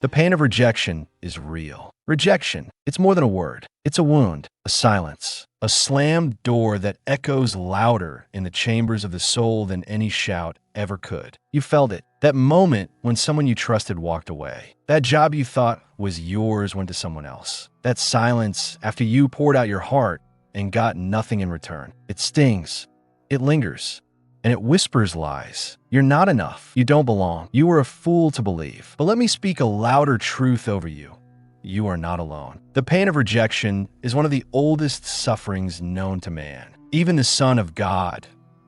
The pain of rejection is real. Rejection, it's more than a word. It's a wound, a silence, a slammed door that echoes louder in the chambers of the soul than any shout ever could. You felt it. That moment when someone you trusted walked away. That job you thought was yours went to someone else. That silence after you poured out your heart and got nothing in return. It stings. It lingers. And it whispers lies. You're not enough. You don't belong. You were a fool to believe. But let me speak a louder truth over you. You are not alone. The pain of rejection is one of the oldest sufferings known to man. Even the Son of God,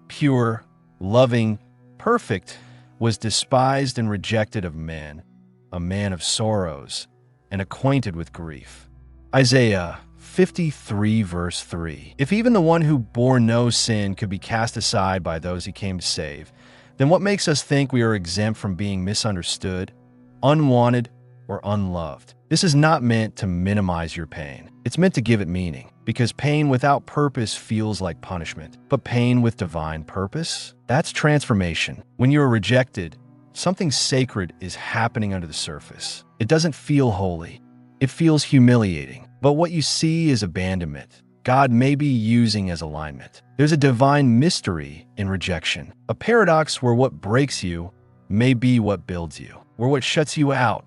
pure, loving, perfect, was despised and rejected of men, a man of sorrows and acquainted with grief. Isaiah 53 verse 3. If even the one who bore no sin could be cast aside by those he came to save, then what makes us think we are exempt from being misunderstood, unwanted, or unloved? This is not meant to minimize your pain. It's meant to give it meaning, because pain without purpose feels like punishment. But pain with divine purpose? That's transformation. When you are rejected, something sacred is happening under the surface. It doesn't feel holy. It feels humiliating. But what you see is abandonment. God may be using as alignment. There's a divine mystery in rejection, a paradox where what breaks you may be what builds you, where what shuts you out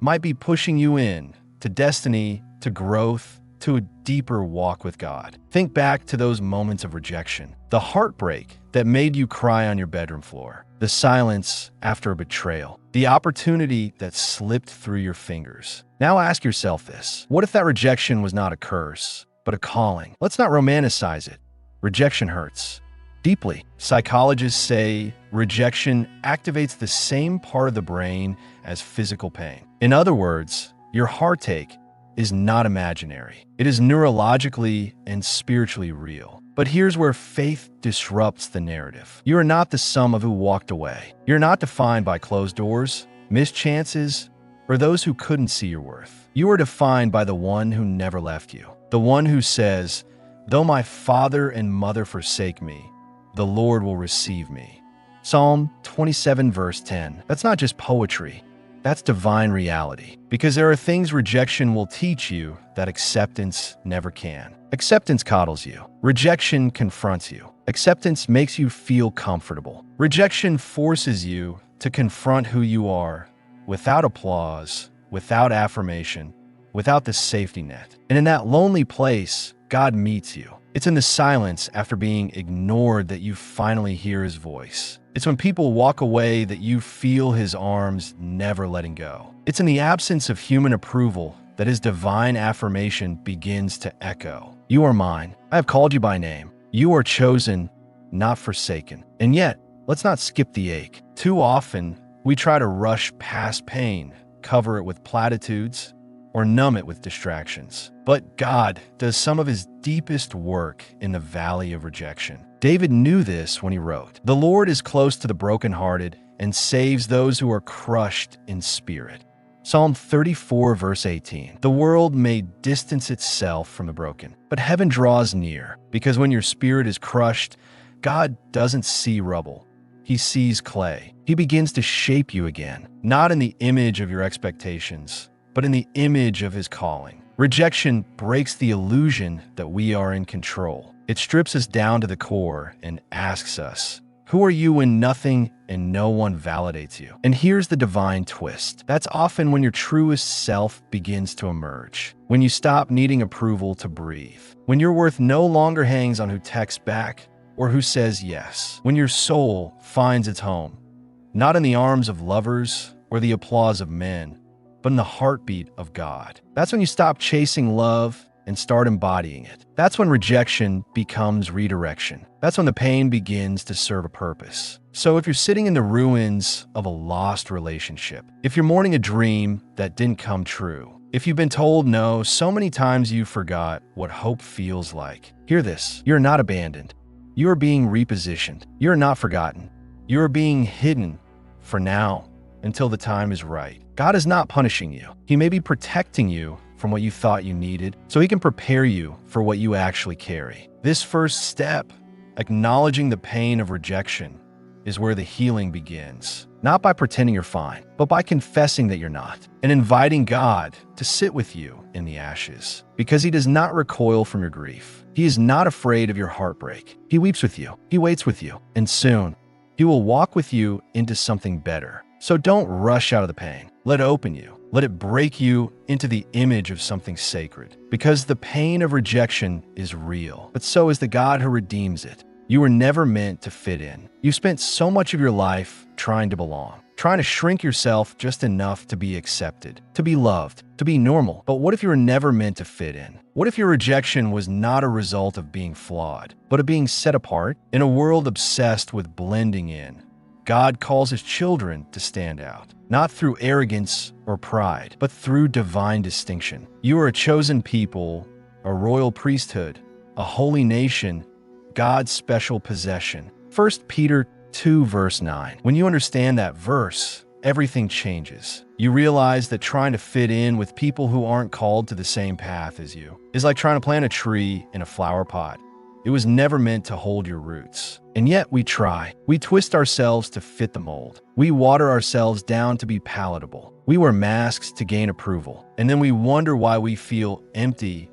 might be pushing you in to destiny, to growth, to a deeper walk with God. Think back to those moments of rejection, the heartbreak that made you cry on your bedroom floor, the silence after a betrayal, the opportunity that slipped through your fingers. Now ask yourself this: what if that rejection was not a curse, but a calling? Let's not romanticize it. Rejection hurts deeply. Psychologists say rejection activates the same part of the brain as physical pain. In other words, your heartache is not imaginary. It is neurologically and spiritually real. But here's where faith disrupts the narrative. You are not the sum of who walked away. You're not defined by closed doors, missed chances, or those who couldn't see your worth. You are defined by the one who never left you. The one who says, "Though my father and mother forsake me, the Lord will receive me." Psalm 27 verse 10. That's not just poetry. That's divine reality. Because there are things rejection will teach you that acceptance never can. Acceptance coddles you. Rejection confronts you. Acceptance makes you feel comfortable. Rejection forces you to confront who you are without applause, without affirmation, without the safety net. And in that lonely place, God meets you. It's in the silence after being ignored that you finally hear his voice. It's when people walk away that you feel his arms never letting go. It's in the absence of human approval that his divine affirmation begins to echo. You are mine. I have called you by name. You are chosen, not forsaken. And yet, let's not skip the ache. Too often, we try to rush past pain, cover it with platitudes, or numb it with distractions. But God does some of his deepest work in the valley of rejection. David knew this when he wrote, "The Lord is close to the brokenhearted and saves those who are crushed in spirit." Psalm 34 verse 18. The world may distance itself from the broken, but heaven draws near, because when your spirit is crushed, God doesn't see rubble. He sees clay. He begins to shape you again, not in the image of your expectations, but in the image of his calling. Rejection breaks the illusion that we are in control. It strips us down to the core and asks us, who are you when nothing and no one validates you? And here's the divine twist. That's often when your truest self begins to emerge. When you stop needing approval to breathe. When your worth no longer hangs on who texts back or who says yes. When your soul finds its home, not in the arms of lovers or the applause of men, but in the heartbeat of God. That's when you stop chasing love and start embodying it. That's when rejection becomes redirection. That's when the pain begins to serve a purpose. So if you're sitting in the ruins of a lost relationship, if you're mourning a dream that didn't come true, if you've been told no so many times you forgot what hope feels like, hear this: you're not abandoned. You are being repositioned. You are not forgotten. You are being hidden for now until the time is right. God is not punishing you. He may be protecting you from what you thought you needed, so he can prepare you for what you actually carry. This first step, acknowledging the pain of rejection, is where the healing begins. not by pretending you're fine, but by confessing that you're not, and inviting God to sit with you in the ashes, because He does not recoil from your grief. He is not afraid of your heartbreak. He weeps with you, He waits with you, and soon He will walk with you into something better. So don't rush out of the pain. Let it open you. Let it break you into the image of something sacred, because the pain of rejection is real, but so is the God who redeems it. You were never meant to fit in. You spent so much of your life trying to belong, trying to shrink yourself just enough to be accepted, to be loved, to be normal. But what if you were never meant to fit in? What if your rejection was not a result of being flawed, but of being set apart? In a world obsessed with blending in, God calls His children to stand out, not through arrogance or pride, but through divine distinction. You are a chosen people, a royal priesthood, a holy nation, God's special possession. 1 Peter 2 verse 9. When you understand that verse, everything changes. You realize that trying to fit in with people who aren't called to the same path as you is like trying to plant a tree in a flower pot. It was never meant to hold your roots. And yet we try. We twist ourselves to fit the mold. We water ourselves down to be palatable. We wear masks to gain approval. And then we wonder why we feel empty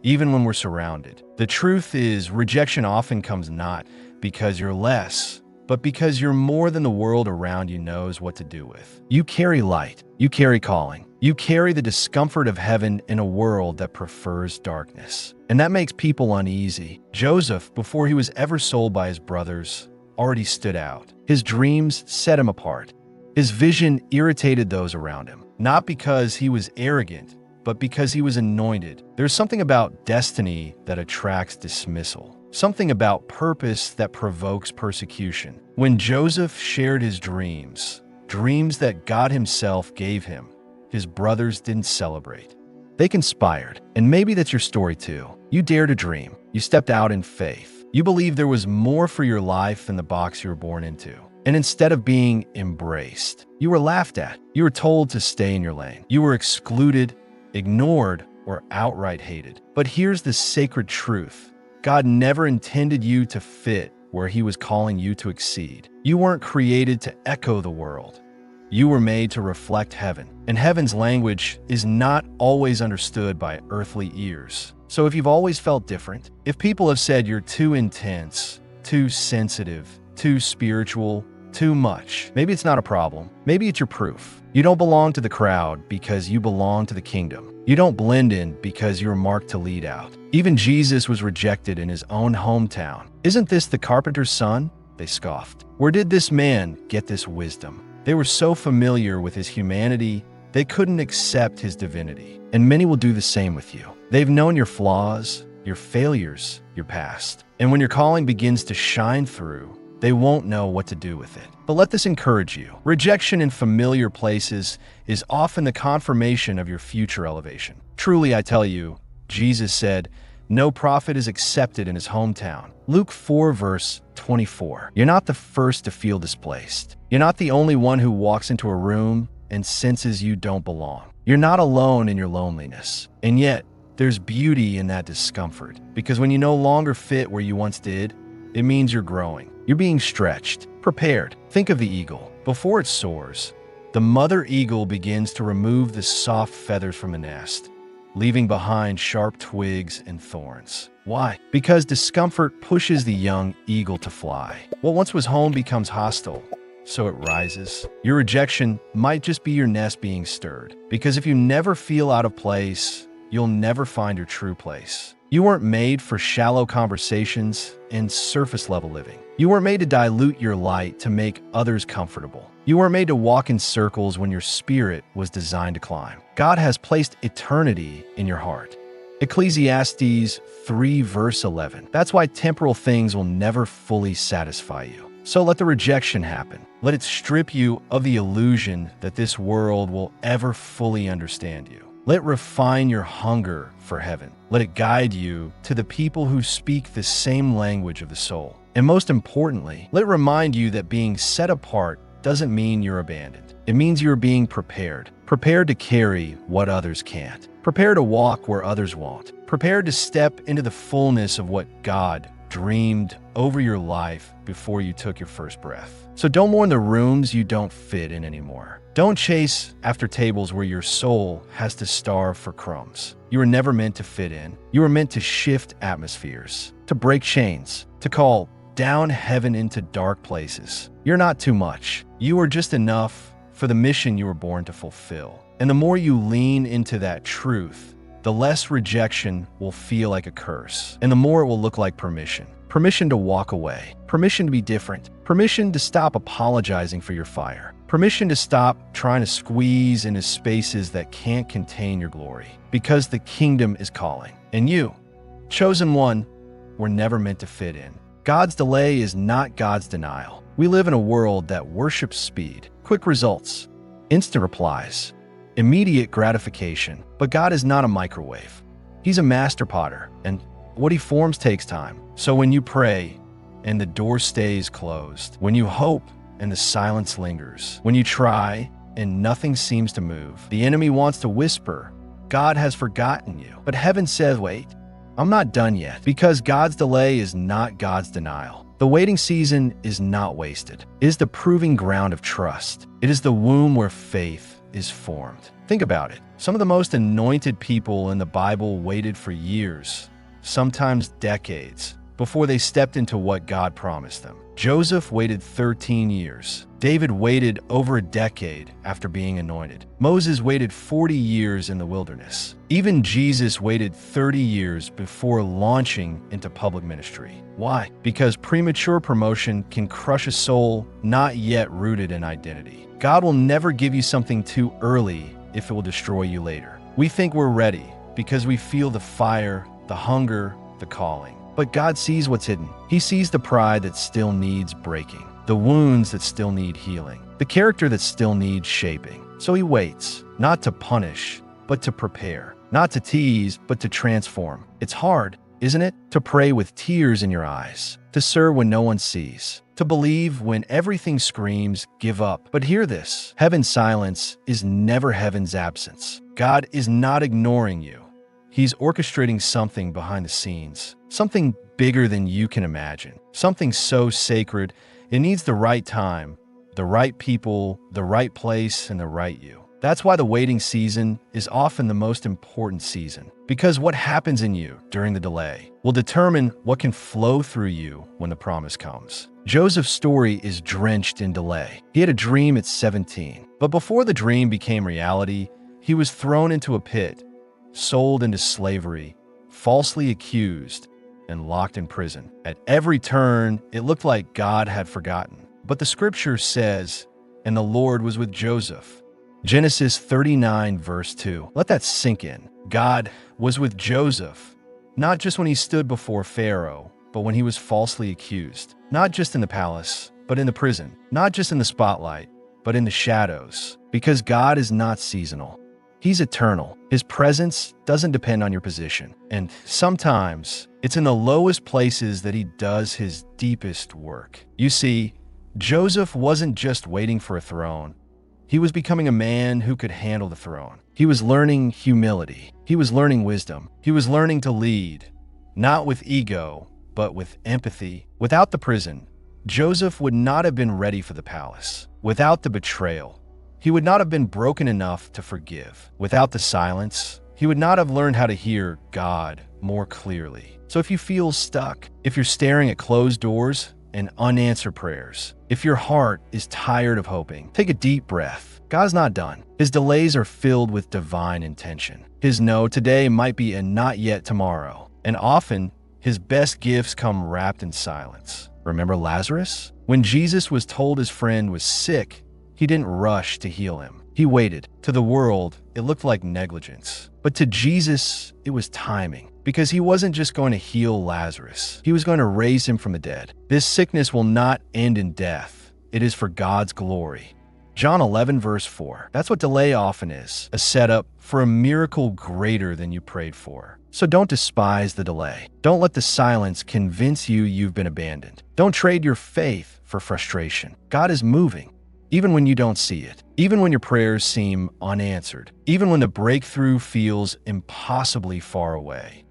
even when we're surrounded. The truth is, rejection often comes not because you're less, but because you're more than the world around you knows what to do with. You carry light. You carry calling. You carry the discomfort of heaven in a world that prefers darkness. And that makes people uneasy. Joseph, before he was ever sold by his brothers, already stood out. His dreams set him apart. His vision irritated those around him, not because he was arrogant, but because he was anointed. There's something about destiny that attracts dismissal, something about purpose that provokes persecution. When Joseph shared his dreams that God Himself gave him, his brothers didn't celebrate. They conspired, and maybe that's your story too. You dared to dream. You stepped out in faith. You believed there was more for your life than the box you were born into. And instead of being embraced, you were laughed at. You were told to stay in your lane. You were excluded, ignored, or outright hated. But here's the sacred truth. God never intended you to fit where He was calling you to exceed. You weren't created to echo the world. You were made to reflect heaven. And heaven's language is not always understood by earthly ears. So if you've always felt different, if people have said you're too intense, too sensitive, too spiritual, too much, maybe it's not a problem. Maybe it's your proof. You don't belong to the crowd because you belong to the kingdom. You don't blend in because you're marked to lead out. Even Jesus was rejected in His own hometown. Isn't this the carpenter's son? They scoffed. Where did this man get this wisdom? They were so familiar with His humanity, they couldn't accept His divinity. And many will do the same with you. They've known your flaws, your failures, your past. And when your calling begins to shine through, they won't know what to do with it. But let this encourage you. Rejection in familiar places is often the confirmation of your future elevation. Truly, I tell you, Jesus said, no prophet is accepted in his hometown. Luke 4 verse 24. You're not the first to feel displaced. You're not the only one who walks into a room and senses you don't belong. You're not alone in your loneliness. And yet, there's beauty in that discomfort. Because when you no longer fit where you once did, it means you're growing. You're being stretched, prepared. Think of the eagle. Before it soars, the mother eagle begins to remove the soft feathers from the nest, leaving behind sharp twigs and thorns. Why? Because discomfort pushes the young eagle to fly. What once was home becomes hostile, so it rises. Your rejection might just be your nest being stirred. Because if you never feel out of place, you'll never find your true place. You weren't made for shallow conversations and surface-level living. You weren't made to dilute your light to make others comfortable. You weren't made to walk in circles when your spirit was designed to climb. God has placed eternity in your heart. Ecclesiastes 3 verse 11. That's why temporal things will never fully satisfy you. So let the rejection happen. Let it strip you of the illusion that this world will ever fully understand you. Let it refine your hunger for heaven. Let it guide you to the people who speak the same language of the soul. And most importantly, let it remind you that being set apart doesn't mean you're abandoned. It means you're being prepared. Prepared to carry what others can't. Prepared to walk where others won't. Prepared to step into the fullness of what God dreamed over your life before you took your first breath. So don't mourn the rooms you don't fit in anymore. Don't chase after tables where your soul has to starve for crumbs. You were never meant to fit in. You were meant to shift atmospheres, to break chains, to call down heaven into dark places. You're not too much. You are just enough for the mission you were born to fulfill. And the more you lean into that truth, the less rejection will feel like a curse, and the more it will look like permission. Permission to walk away. Permission to be different. Permission to stop apologizing for your fire. Permission to stop trying to squeeze into spaces that can't contain your glory. Because the kingdom is calling. And you, chosen one, were never meant to fit in. God's delay is not God's denial. We live in a world that worships speed, quick results, instant replies, immediate gratification. But God is not a microwave. He's a master potter, and what he forms takes time. So when you pray and the door stays closed, when you hope and the silence lingers, when you try and nothing seems to move, the enemy wants to whisper, God has forgotten you. But heaven says, wait, I'm not done yet, because God's delay is not God's denial. The waiting season is not wasted. It is the proving ground of trust. It is the womb where faith is formed. Think about it. Some of the most anointed people in the Bible waited for years, sometimes decades, before they stepped into what God promised them. Joseph waited 13 years. David waited over a decade after being anointed. Moses waited 40 years in the wilderness. Even Jesus waited 30 years before launching into public ministry. Why? Because premature promotion can crush a soul not yet rooted in identity. God will never give you something too early if it will destroy you later. We think we're ready because we feel the fire, the hunger, the calling. But God sees what's hidden. He sees the pride that still needs breaking, the wounds that still need healing, the character that still needs shaping. So he waits, not to punish, but to prepare, not to tease, but to transform. It's hard, isn't it? To pray with tears in your eyes, to serve when no one sees, to believe when everything screams, give up. But hear this, heaven's silence is never heaven's absence. God is not ignoring you. He's orchestrating something behind the scenes, something bigger than you can imagine, something so sacred, it needs the right time, the right people, the right place, and the right you. That's why the waiting season is often the most important season, because what happens in you during the delay will determine what can flow through you when the promise comes. Joseph's story is drenched in delay. He had a dream at 17, but before the dream became reality, he was thrown into a pit, sold into slavery, falsely accused, and locked in prison. At every turn, it looked like God had forgotten. But the scripture says, and the Lord was with Joseph. Genesis 39, verse 2. Let that sink in. God was with Joseph, not just when he stood before Pharaoh, but when he was falsely accused. Not just in the palace, but in the prison. Not just in the spotlight, but in the shadows. Because God is not seasonal. He's eternal. His presence doesn't depend on your position. And sometimes it's in the lowest places that he does his deepest work. You see, Joseph wasn't just waiting for a throne. He was becoming a man who could handle the throne. He was learning humility. He was learning wisdom. He was learning to lead, not with ego, but with empathy. Without the prison, Joseph would not have been ready for the palace. Without the betrayal, he would not have been broken enough to forgive. Without the silence, he would not have learned how to hear God more clearly. So if you feel stuck, if you're staring at closed doors and unanswered prayers, if your heart is tired of hoping, take a deep breath. God's not done. His delays are filled with divine intention. His no today might be a not yet tomorrow. And often, his best gifts come wrapped in silence. Remember Lazarus? When Jesus was told his friend was sick, he didn't rush to heal him. He waited. To the world, it looked like negligence. But to Jesus, it was timing. Because he wasn't just going to heal Lazarus. He was going to raise him from the dead. This sickness will not end in death. It is for God's glory. John 11, verse 4. That's what delay often is. A setup for a miracle greater than you prayed for. So don't despise the delay. Don't let the silence convince you you've been abandoned. Don't trade your faith for frustration. God is moving. Even when you don't see it, even when your prayers seem unanswered, even when the breakthrough feels impossibly far away,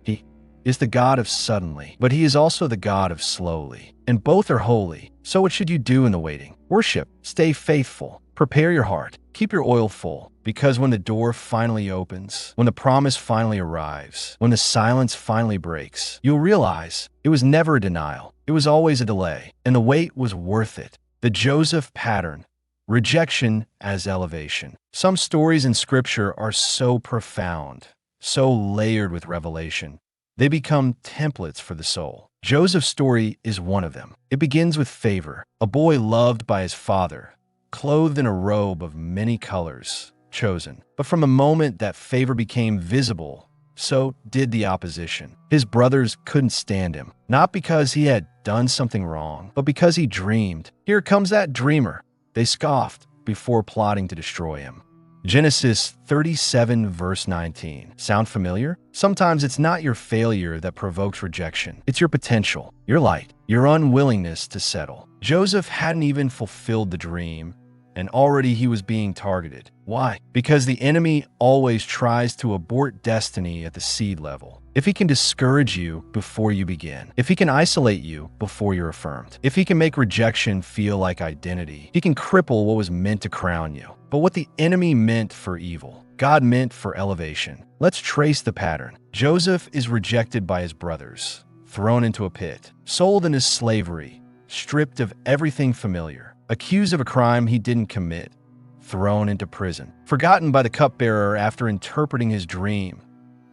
is the God of suddenly, but he is also the God of slowly. And both are holy. So what should you do in the waiting? Worship, stay faithful, prepare your heart, keep your oil full, because when the door finally opens, when the promise finally arrives, when the silence finally breaks, you'll realize it was never a denial. It was always a delay, and the wait was worth it. The Joseph pattern. Rejection as elevation. Some stories in Scripture are so profound, so layered with revelation. They become templates for the soul. Joseph's story is one of them. It begins with favor, a boy loved by his father, clothed in a robe of many colors, chosen. But from the moment that favor became visible, so did the opposition. His brothers couldn't stand him, not because he had done something wrong, but because he dreamed. Here comes that dreamer. They scoffed before plotting to destroy him. Genesis 37 verse 19. Sound familiar? Sometimes it's not your failure that provokes rejection. It's your potential, your light, your unwillingness to settle. Joseph hadn't even fulfilled the dream, and already he was being targeted. Why? Because the enemy always tries to abort destiny at the seed level. If he can discourage you before you begin, if he can isolate you before you're affirmed, if he can make rejection feel like identity, he can cripple what was meant to crown you. But what the enemy meant for evil, God meant for elevation. Let's trace the pattern. Joseph is rejected by his brothers, thrown into a pit, sold into slavery, stripped of everything familiar, accused of a crime he didn't commit, thrown into prison, forgotten by the cupbearer after interpreting his dream,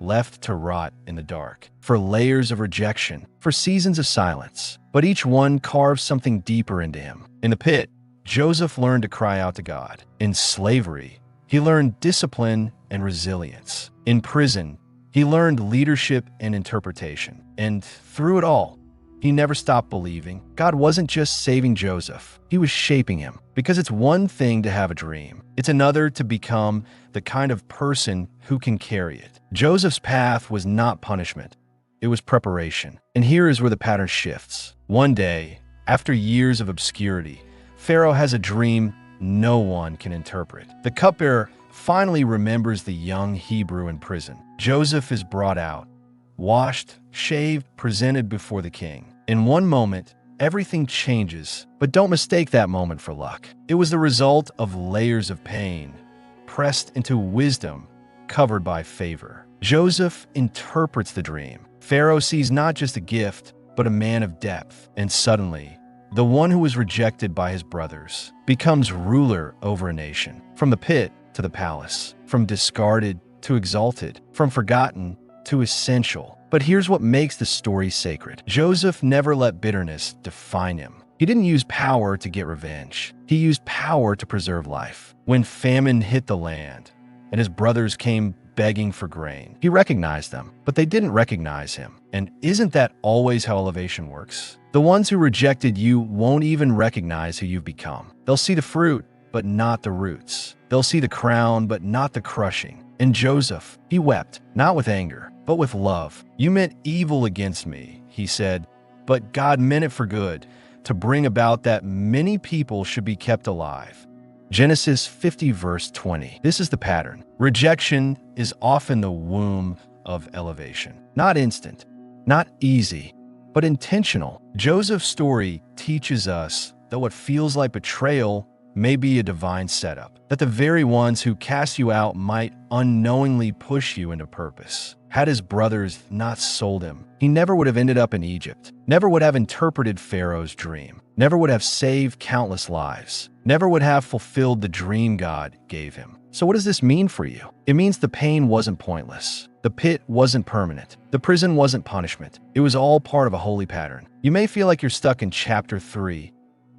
left to rot in the dark, for layers of rejection, for seasons of silence. But each one carved something deeper into him. In the pit, Joseph learned to cry out to God. In slavery, he learned discipline and resilience. In prison, he learned leadership and interpretation. And through it all, he never stopped believing. God wasn't just saving Joseph, he was shaping him. Because it's one thing to have a dream, it's another to become the kind of person who can carry it. Joseph's path was not punishment, it was preparation. And here is where the pattern shifts. One day, after years of obscurity, Pharaoh has a dream no one can interpret. The cupbearer finally remembers the young Hebrew in prison. Joseph is brought out, washed, shaved, presented before the king. In one moment, everything changes, but don't mistake that moment for luck. It was the result of layers of pain, pressed into wisdom, covered by favor. Joseph interprets the dream. Pharaoh sees not just a gift, but a man of depth. And suddenly, the one who was rejected by his brothers becomes ruler over a nation. From the pit to the palace, from discarded to exalted, from forgotten to essential. But here's what makes the story sacred. Joseph never let bitterness define him. He didn't use power to get revenge. He used power to preserve life. When famine hit the land and his brothers came begging for grain, he recognized them, but they didn't recognize him. And isn't that always how elevation works? The ones who rejected you won't even recognize who you've become. They'll see the fruit, but not the roots. They'll see the crown, but not the crushing. And Joseph, he wept, not with anger, but with love. You meant evil against me, he said, but God meant it for good, to bring about that many people should be kept alive. Genesis 50 verse 20. This is the pattern. Rejection is often the womb of elevation. Not instant, not easy, but intentional. Joseph's story teaches us that what feels like betrayal may be a divine setup, that the very ones who cast you out might unknowingly push you into purpose. Had his brothers not sold him, he never would have ended up in Egypt, never would have interpreted Pharaoh's dream, never would have saved countless lives, never would have fulfilled the dream God gave him. So what does this mean for you? It means the pain wasn't pointless. The pit wasn't permanent. The prison wasn't punishment. It was all part of a holy pattern. You may feel like you're stuck in chapter 3,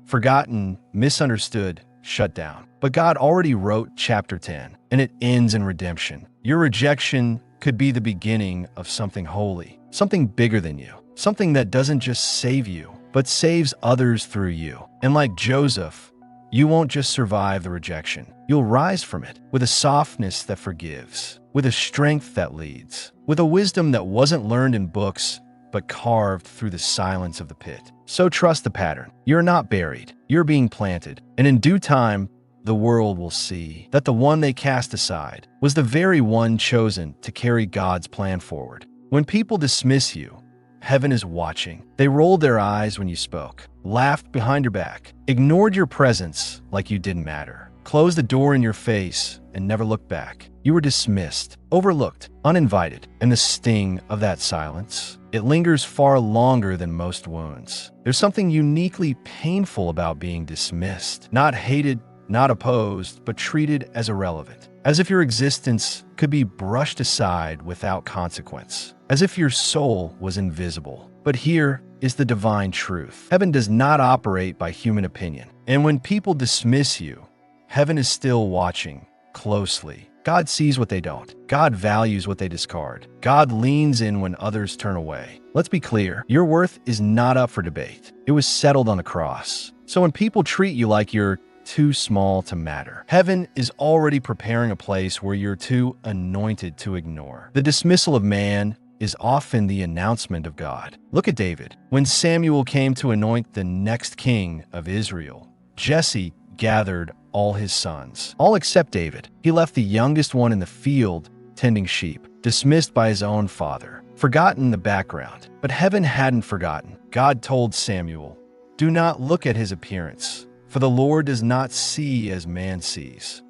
forgotten, misunderstood, shut down. But God already wrote chapter 10, and it ends in redemption. Your rejection could be the beginning of something holy, something bigger than you, something that doesn't just save you, but saves others through you. And like Joseph, you won't just survive the rejection. You'll rise from it with a softness that forgives, with a strength that leads, with a wisdom that wasn't learned in books, but carved through the silence of the pit. So trust the pattern. You're not buried. You're being planted. And in due time, the world will see that the one they cast aside was the very one chosen to carry God's plan forward. When people dismiss you, heaven is watching. They rolled their eyes when you spoke, laughed behind your back, ignored your presence like you didn't matter, closed the door in your face and never looked back. You were dismissed, overlooked, uninvited, and the sting of that silence, it lingers far longer than most wounds. There's something uniquely painful about being dismissed, not hated, not opposed, but treated as irrelevant, as if your existence could be brushed aside without consequence, as if your soul was invisible. But here is the divine truth. Heaven does not operate by human opinion. And when people dismiss you, heaven is still watching closely. God sees what they don't. God values what they discard. God leans in when others turn away. Let's be clear, your worth is not up for debate. It was settled on the cross. So when people treat you like you're too small to matter, heaven is already preparing a place where you're too anointed to ignore. The dismissal of man is often the announcement of God. Look at David. When Samuel came to anoint the next king of Israel, Jesse gathered all his sons, all except David. He left the youngest one in the field tending sheep, dismissed by his own father, forgotten in the background. But heaven hadn't forgotten. God told Samuel, "Do not look at his appearance, for the Lord does not see as man sees."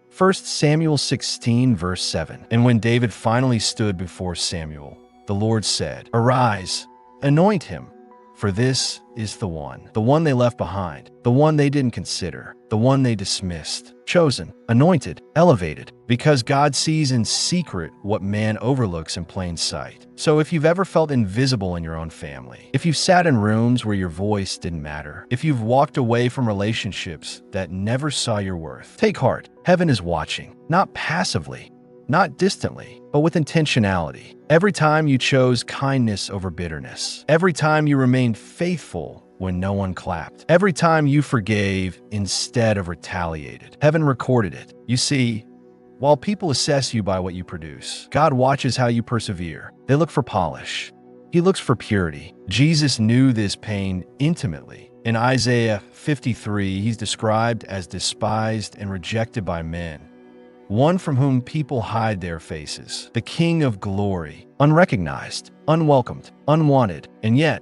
1 Samuel 16, verse 7. And when David finally stood before Samuel, the Lord said, "Arise, anoint him, for this is the one they left behind, the one they didn't consider, the one they dismissed, chosen, anointed, elevated, because God sees in secret what man overlooks in plain sight." So if you've ever felt invisible in your own family, if you've sat in rooms where your voice didn't matter, if you've walked away from relationships that never saw your worth, take heart. Heaven is watching, not passively, not distantly, but with intentionality. Every time you chose kindness over bitterness, every time you remained faithful when no one clapped, every time you forgave instead of retaliated, heaven recorded it. You see, while people assess you by what you produce, God watches how you persevere. They look for polish. He looks for purity. Jesus knew this pain intimately. In Isaiah 53, he's described as despised and rejected by men, one from whom people hide their faces, the King of glory, unrecognized, unwelcomed, unwanted, and yet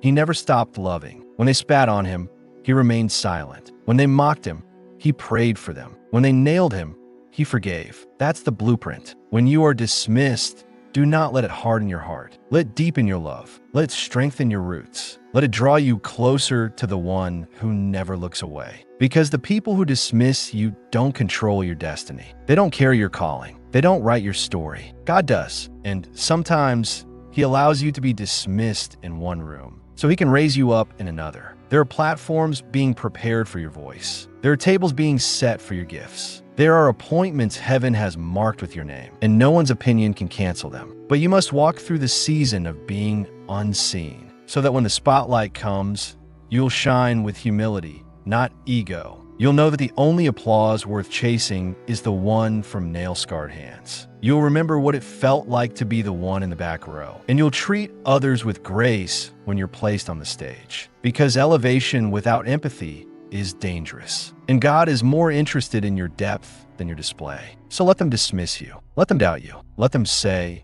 he never stopped loving. When they spat on him, he remained silent. When they mocked him, he prayed for them. When they nailed him, he forgave. That's the blueprint. When you are dismissed, do not let it harden your heart. Let it deepen your love. Let it strengthen your roots. Let it draw you closer to the one who never looks away. Because the people who dismiss you don't control your destiny. They don't carry your calling. They don't write your story. God does. And sometimes he allows you to be dismissed in one room so he can raise you up in another. There are platforms being prepared for your voice. There are tables being set for your gifts. There are appointments heaven has marked with your name, and no one's opinion can cancel them. But you must walk through the season of being unseen, so that when the spotlight comes, you'll shine with humility, not ego. You'll know that the only applause worth chasing is the one from nail-scarred hands. You'll remember what it felt like to be the one in the back row, and you'll treat others with grace when you're placed on the stage. Because elevation without empathy is dangerous. And God is more interested in your depth than your display. So let them dismiss you. Let them doubt you. Let them say,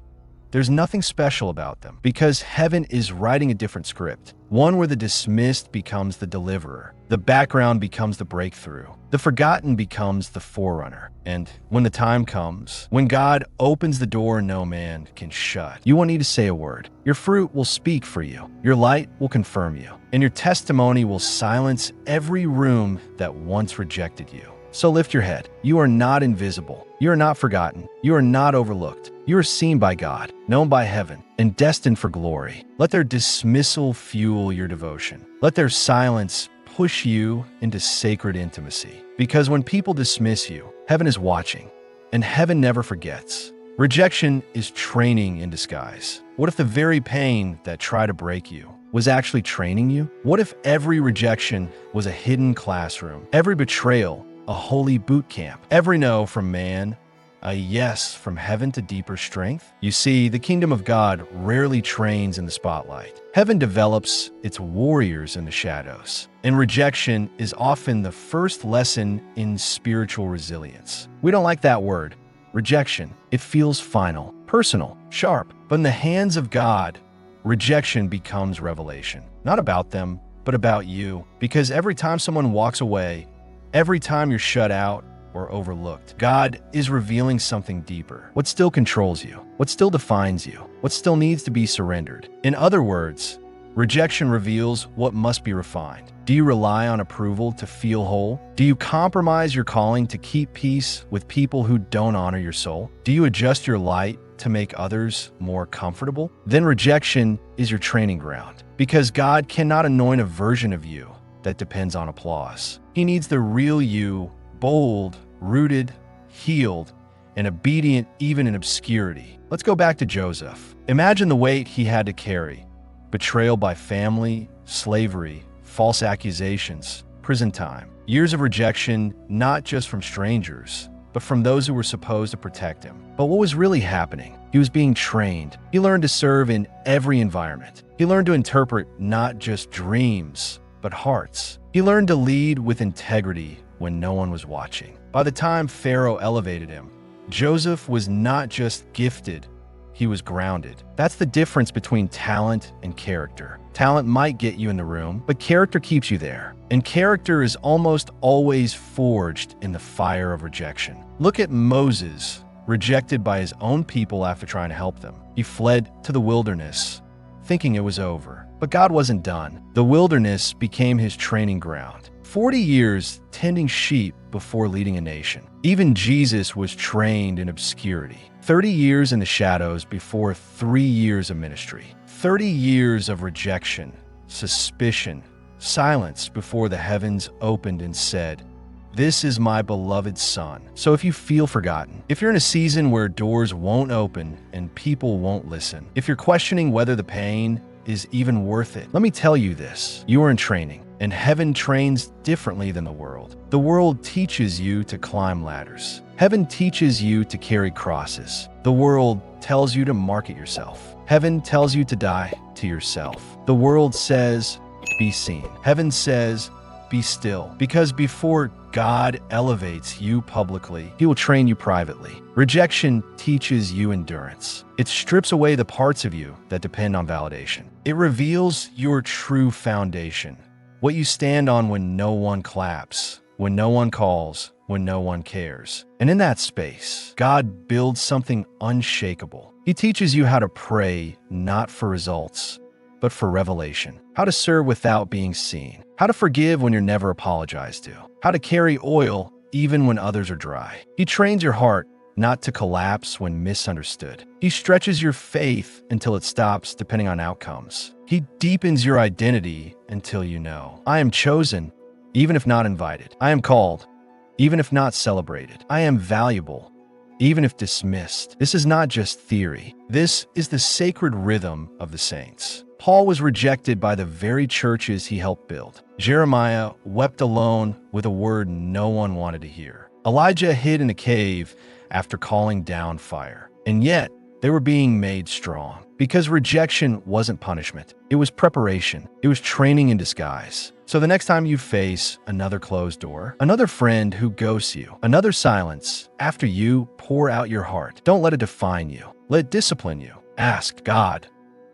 there's nothing special about them, because heaven is writing a different script, one where the dismissed becomes the deliverer, the background becomes the breakthrough, the forgotten becomes the forerunner. And when the time comes, when God opens the door no man can shut, you won't need to say a word. Your fruit will speak for you, your light will confirm you, and your testimony will silence every room that once rejected you. So lift your head. You are not invisible. You are not forgotten. You are not overlooked. You are seen by God, known by heaven, and destined for glory. Let their dismissal fuel your devotion. Let their silence push you into sacred intimacy. Because when people dismiss you, heaven is watching, and heaven never forgets. Rejection is training in disguise. What if the very pain that tried to break you was actually training you? What if every rejection was a hidden classroom? Every betrayal, a holy boot camp. Every no from man, a yes from heaven to deeper strength. You see, the kingdom of God rarely trains in the spotlight. Heaven develops its warriors in the shadows. And rejection is often the first lesson in spiritual resilience. We don't like that word, rejection. It feels final. personal, sharp. But in the hands of God, rejection becomes revelation. Not about them, but about you. Because every time someone walks away, every time you're shut out or overlooked, God is revealing something deeper. What still controls you? What still defines you? What still needs to be surrendered? In other words, rejection reveals what must be refined. Do you rely on approval to feel whole? Do you compromise your calling to keep peace with people who don't honor your soul? Do you adjust your light to make others more comfortable? Then rejection is your training ground, because God cannot anoint a version of you that depends on applause. He needs the real you, bold, rooted, healed, and obedient even in obscurity. Let's go back to Joseph. Imagine the weight he had to carry: betrayal by family, slavery, false accusations, prison time. Years of rejection, not just from strangers, but from those who were supposed to protect him. But what was really happening? He was being trained. He learned to serve in every environment. He learned to interpret not just dreams, but hearts. He learned to lead with integrity when no one was watching. By the time Pharaoh elevated him, Joseph was not just gifted, he was grounded. That's the difference between talent and character. Talent might get you in the room, but character keeps you there. And character is almost always forged in the fire of rejection. Look at Moses, rejected by his own people after trying to help them. He fled to the wilderness, thinking it was over. But God wasn't done. The wilderness became his training ground. 40 years tending sheep before leading a nation. Even Jesus was trained in obscurity. 30 years in the shadows before 3 years of ministry. 30 years of rejection, suspicion, silence before the heavens opened and said, "This is my beloved Son." So if you feel forgotten, if you're in a season where doors won't open and people won't listen, if you're questioning whether the pain is even worth it, let me tell you this: you are in training, and heaven trains differently than the world. The world teaches you to climb ladders. Heaven teaches you to carry crosses. The world tells you to market yourself. Heaven tells you to die to yourself. The world says, be seen. Heaven says, be still. Because before God elevates you publicly, he will train you privately. Rejection teaches you endurance. It strips away the parts of you that depend on validation. It reveals your true foundation, what you stand on when no one claps, when no one calls, when no one cares. And in that space, God builds something unshakable. He teaches you how to pray not for results, but for revelation. How to serve without being seen. How to forgive when you're never apologized to. How to carry oil even when others are dry. He trains your heart not to collapse when misunderstood. He stretches your faith until it stops depending on outcomes. He deepens your identity until you know, I am chosen, even if not invited. I am called, even if not celebrated. I am valuable, even if dismissed. This is not just theory. This is the sacred rhythm of the saints. Paul was rejected by the very churches he helped build. Jeremiah wept alone with a word no one wanted to hear. Elijah hid in a cave after calling down fire. And yet, they were being made strong. Because rejection wasn't punishment. It was preparation. It was training in disguise. So the next time you face another closed door, another friend who ghosts you, another silence, after you pour out your heart, don't let it define you. Let it discipline you. Ask God,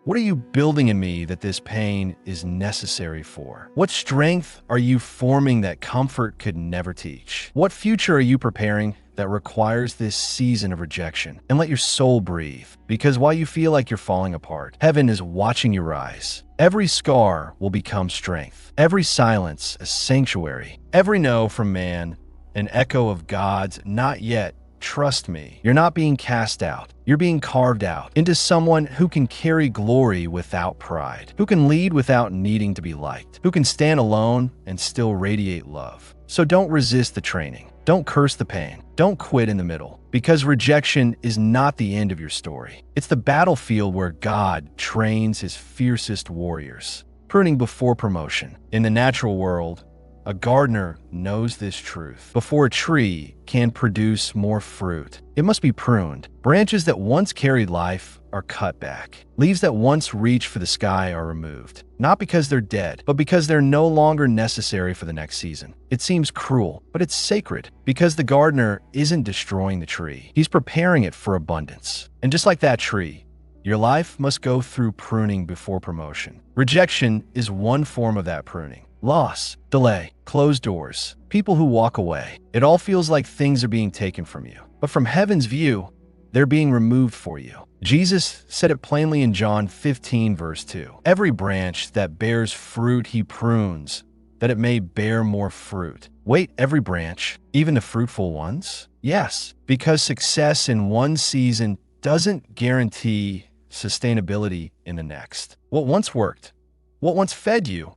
what are you building in me that this pain is necessary for? What strength are you forming that comfort could never teach? What future are you preparing that requires this season of rejection? And let your soul breathe, because while you feel like you're falling apart, heaven is watching you rise. Every scar will become strength. Every silence, a sanctuary. Every no from man, an echo of God's not yet. Trust me, you're not being cast out. You're being carved out into someone who can carry glory without pride, who can lead without needing to be liked, who can stand alone and still radiate love. So don't resist the training. Don't curse the pain. Don't quit in the middle, because rejection is not the end of your story. It's the battlefield where God trains his fiercest warriors. Pruning before promotion. In the natural world, A gardener knows this truth. Before a tree can produce more fruit, it must be pruned. Branches that once carried life are cut back. Leaves that once reached for the sky are removed. Not because they're dead, but because they're no longer necessary for the next season. It seems cruel, but it's sacred, because the gardener isn't destroying the tree. He's preparing it for abundance. And just like that tree, your life must go through pruning before promotion. Rejection is one form of that pruning. Loss, delay, closed doors, people who walk away. It all feels like things are being taken from you. But from heaven's view, they're being removed for you. Jesus said it plainly in John 15, verse 2. Every branch that bears fruit he prunes, that it may bear more fruit. Wait, every branch, even the fruitful ones? Yes, because success in one season doesn't guarantee sustainability in the next. What once worked, what once fed you,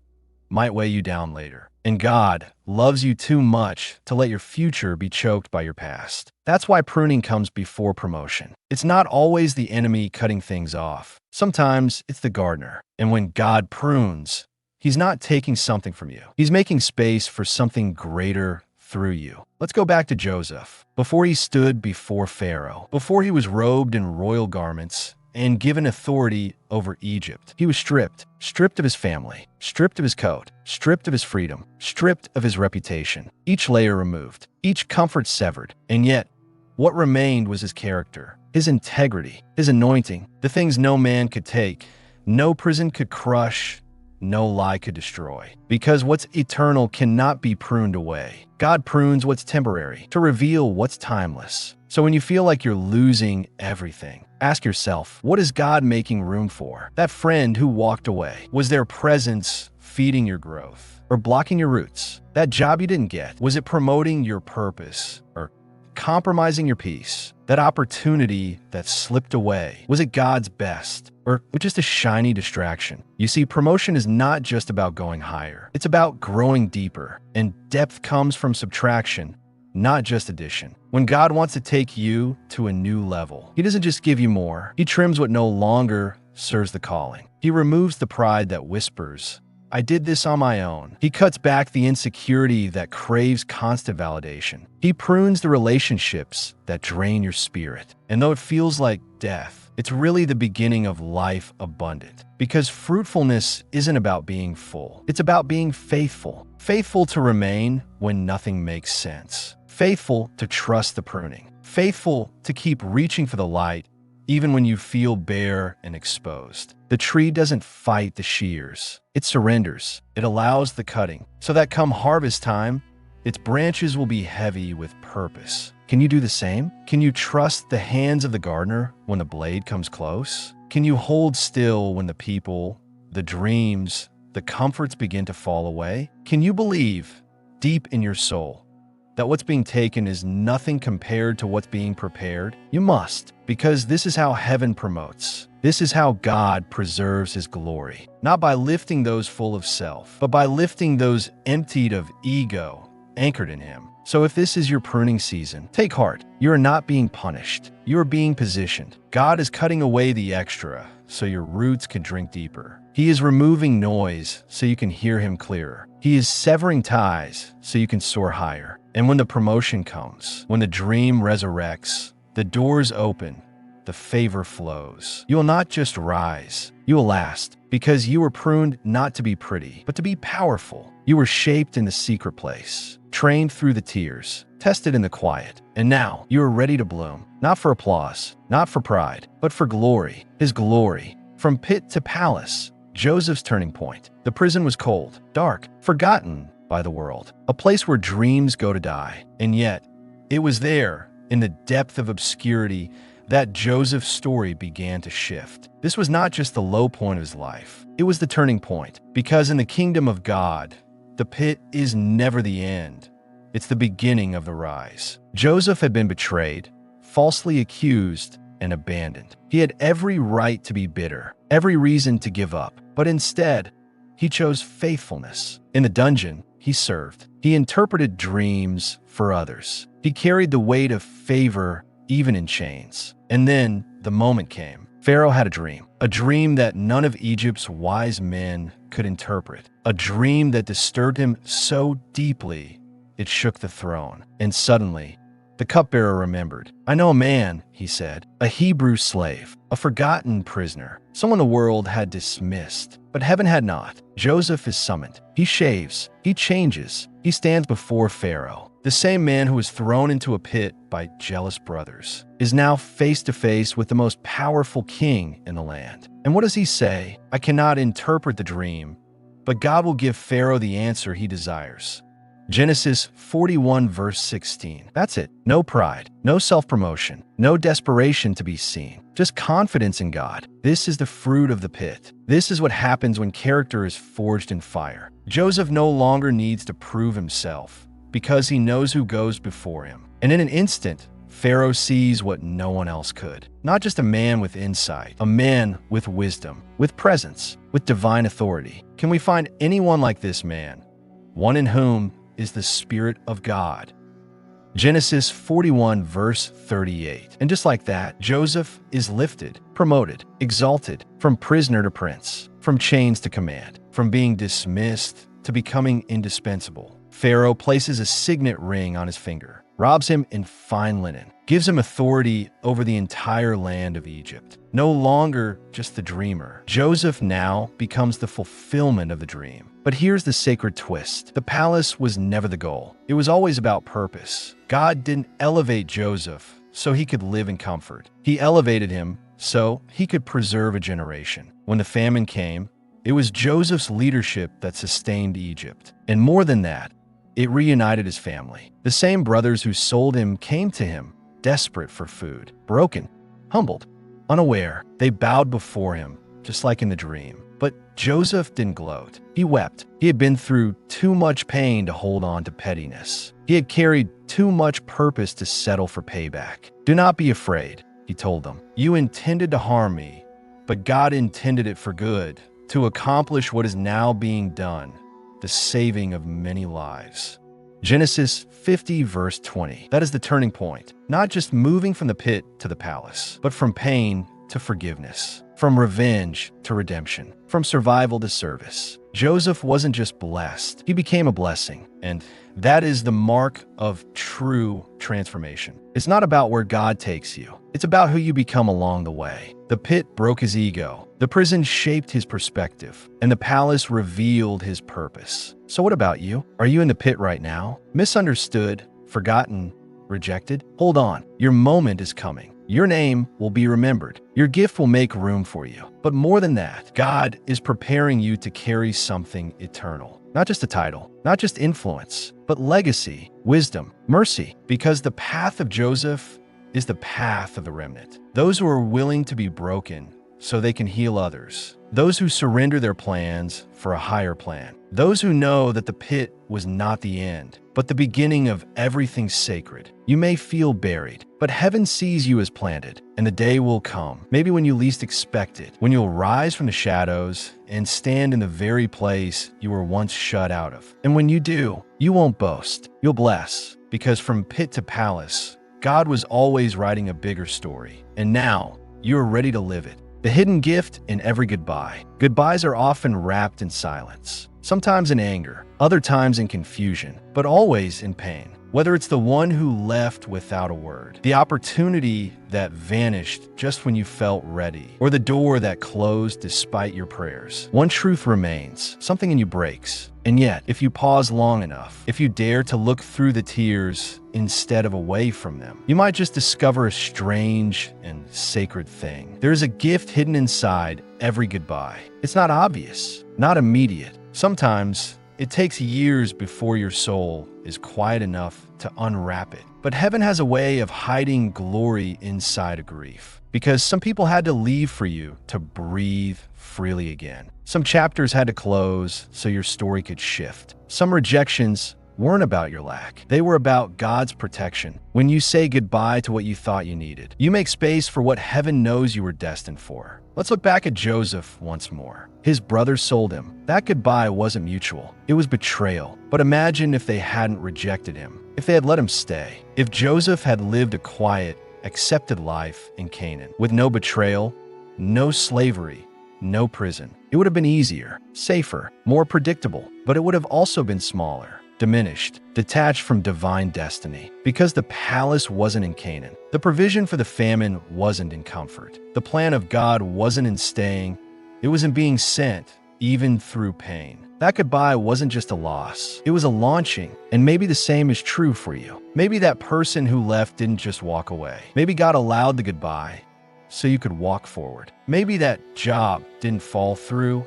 might weigh you down later. And God loves you too much to let your future be choked by your past. That's why pruning comes before promotion. It's not always the enemy cutting things off. Sometimes it's the gardener. And when God prunes, he's not taking something from you. He's making space for something greater through you. Let's go back to Joseph. Before he stood before Pharaoh, before he was robed in royal garments and given authority over Egypt, he was stripped of his family, stripped of his coat, stripped of his freedom, stripped of his reputation, each layer removed, each comfort severed. And yet, what remained was his character, his integrity, his anointing, the things no man could take, no prison could crush, no lie could destroy. Because what's eternal cannot be pruned away. God prunes what's temporary to reveal what's timeless. So when you feel like you're losing everything, ask yourself, what is God making room for? That friend who walked away, was their presence feeding your growth or blocking your roots? That job you didn't get, was it promoting your purpose or compromising your peace? That opportunity that slipped away, was it God's best or just a shiny distraction? You see, promotion is not just about going higher. It's about growing deeper, and depth comes from subtraction, not just addition. When God wants to take you to a new level, he doesn't just give you more. He trims what no longer serves the calling. He removes the pride that whispers, I did this on my own. He cuts back the insecurity that craves constant validation. He prunes the relationships that drain your spirit. And though it feels like death, it's really the beginning of life abundant. Because fruitfulness isn't about being full. It's about being faithful. Faithful to remain when nothing makes sense. Faithful to trust the pruning. Faithful to keep reaching for the light even when you feel bare and exposed. The tree doesn't fight the shears. It surrenders. It allows the cutting, so that come harvest time, its branches will be heavy with purpose. Can you do the same? Can you trust the hands of the gardener when the blade comes close? Can you hold still when the people, the dreams, the comforts begin to fall away? Can you believe deep in your soul that what's being taken is nothing compared to what's being prepared? You must, because this is how heaven promotes. This is how God preserves his glory. Not by lifting those full of self, but by lifting those emptied of ego, anchored in him. So if this is your pruning season, take heart. You are not being punished. You are being positioned. God is cutting away the extra so your roots can drink deeper. He is removing noise so you can hear him clearer. He is severing ties so you can soar higher. And when the promotion comes, when the dream resurrects, the doors open, the favor flows. You will not just rise, you will last, because you were pruned not to be pretty, but to be powerful. You were shaped in the secret place, trained through the tears, tested in the quiet. And now you are ready to bloom, not for applause, not for pride, but for glory, his glory. From pit to palace, Joseph's turning point. The prison was cold, dark, forgotten by the world, a place where dreams go to die. And yet, it was there, in the depth of obscurity, that Joseph's story began to shift. This was not just the low point of his life. It was the turning point. Because in the kingdom of God, the pit is never the end. It's the beginning of the rise. Joseph had been betrayed, falsely accused, and abandoned. He had every right to be bitter, every reason to give up. But instead, he chose faithfulness. In the dungeon, he served. He interpreted dreams for others. He carried the weight of favor even in chains. And then the moment came. Pharaoh had a dream that none of Egypt's wise men could interpret, a dream that disturbed him so deeply it shook the throne. And suddenly, the cupbearer remembered. "I know a man," he said, "a Hebrew slave, a forgotten prisoner, someone the world had dismissed, but heaven had not. Joseph is summoned. He shaves, he changes, he stands before Pharaoh. The same man who was thrown into a pit by jealous brothers is now face to face with the most powerful king in the land. And what does he say? I cannot interpret the dream, but God will give Pharaoh the answer he desires." Genesis 41 verse 16. That's it. No pride, no self-promotion, no desperation to be seen, just confidence in God. This is the fruit of the pit. This is what happens when character is forged in fire. Joseph no longer needs to prove himself because he knows who goes before him. And in an instant, Pharaoh sees what no one else could. Not just a man with insight, a man with wisdom, with presence, with divine authority. Can we find anyone like this man? One in whom is the Spirit of God. Genesis 41 verse 38. And just like that, Joseph is lifted, promoted, exalted, from prisoner to prince, from chains to command, from being dismissed to becoming indispensable. Pharaoh places a signet ring on his finger, robs him in fine linen, gives him authority over the entire land of Egypt. No longer just the dreamer. Joseph now becomes the fulfillment of the dream. But here's the sacred twist. The palace was never the goal. It was always about purpose. God didn't elevate Joseph so he could live in comfort. He elevated him so he could preserve a generation. When the famine came, it was Joseph's leadership that sustained Egypt. And more than that, it reunited his family. The same brothers who sold him came to him, desperate for food, broken, humbled, unaware. They bowed before him, just like in the dream. But Joseph didn't gloat. He wept. He had been through too much pain to hold on to pettiness. He had carried too much purpose to settle for payback. "Do not be afraid," he told them. "You intended to harm me, but God intended it for good, to accomplish what is now being done, the saving of many lives." Genesis 50 verse 20. That is the turning point. Not just moving from the pit to the palace, but from pain to forgiveness, from revenge to redemption, from survival to service. Joseph wasn't just blessed, he became a blessing. And that is the mark of true transformation. It's not about where God takes you. It's about who you become along the way. The pit broke his ego. The prison shaped his perspective, and the palace revealed his purpose. So what about you? Are you in the pit right now? Misunderstood, forgotten, rejected? Hold on. Your moment is coming. Your name will be remembered. Your gift will make room for you. But more than that, God is preparing you to carry something eternal. Not just a title, not just influence, but legacy, wisdom, mercy. Because the path of Joseph is the path of the remnant. Those who are willing to be broken so they can heal others. Those who surrender their plans for a higher plan. Those who know that the pit was not the end, but the beginning of everything sacred. You may feel buried, but heaven sees you as planted, and the day will come, maybe when you least expect it, when you'll rise from the shadows and stand in the very place you were once shut out of. And when you do, you won't boast, you'll bless, because from pit to palace, God was always writing a bigger story, and now you're ready to live it. The hidden gift in every goodbye. Goodbyes are often wrapped in silence, sometimes in anger, other times in confusion, but always in pain. Whether it's the one who left without a word, the opportunity that vanished just when you felt ready, or the door that closed despite your prayers, one truth remains, something in you breaks. And yet, if you pause long enough, if you dare to look through the tears instead of away from them, you might just discover a strange and sacred thing. There is a gift hidden inside every goodbye. It's not obvious, not immediate. Sometimes it takes years before your soul is quiet enough to unwrap it. But heaven has a way of hiding glory inside a grief. Because some people had to leave for you to breathe freely again. Some chapters had to close so your story could shift. Some rejections weren't about your lack. They were about God's protection. When you say goodbye to what you thought you needed, you make space for what heaven knows you were destined for. Let's look back at Joseph once more. His brothers sold him. That goodbye wasn't mutual. It was betrayal. But imagine if they hadn't rejected him, if they had let him stay. If Joseph had lived a quiet, accepted life in Canaan with no betrayal, no slavery, no prison. It would have been easier, safer, more predictable, but it would have also been smaller, diminished, detached from divine destiny. Because the palace wasn't in Canaan, the provision for the famine wasn't in comfort. The plan of God wasn't in staying, it was in being sent, even through pain. That goodbye wasn't just a loss, it was a launching. And maybe the same is true for you. Maybe that person who left didn't just walk away. Maybe God allowed the goodbye so you could walk forward. Maybe that job didn't fall through,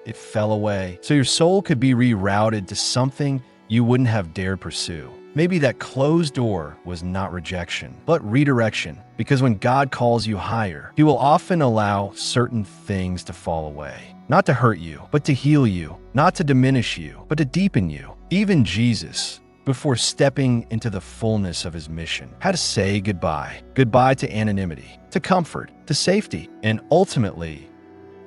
it fell away, so your soul could be rerouted to something you wouldn't have dared pursue. Maybe that closed door was not rejection, but redirection, because when God calls you higher, He will often allow certain things to fall away. Not to hurt you, but to heal you. Not to diminish you, but to deepen you. Even Jesus, before stepping into the fullness of His mission, had to say goodbye. Goodbye to anonymity, to comfort, to safety, and ultimately,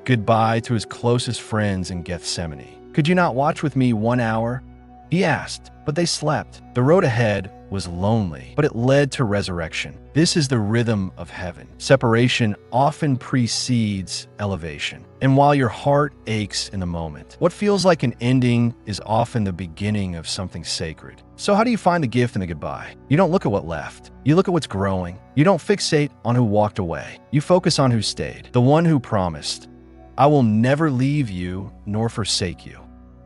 goodbye to His closest friends in Gethsemane. "Could you not watch with me 1 hour?" He asked, but they slept. The road ahead was lonely, but it led to resurrection. This is the rhythm of heaven. Separation often precedes elevation. And while your heart aches in the moment, what feels like an ending is often the beginning of something sacred. So how do you find the gift in the goodbye? You don't look at what left. You look at what's growing. You don't fixate on who walked away. You focus on who stayed. The one who promised, "I will never leave you nor forsake you."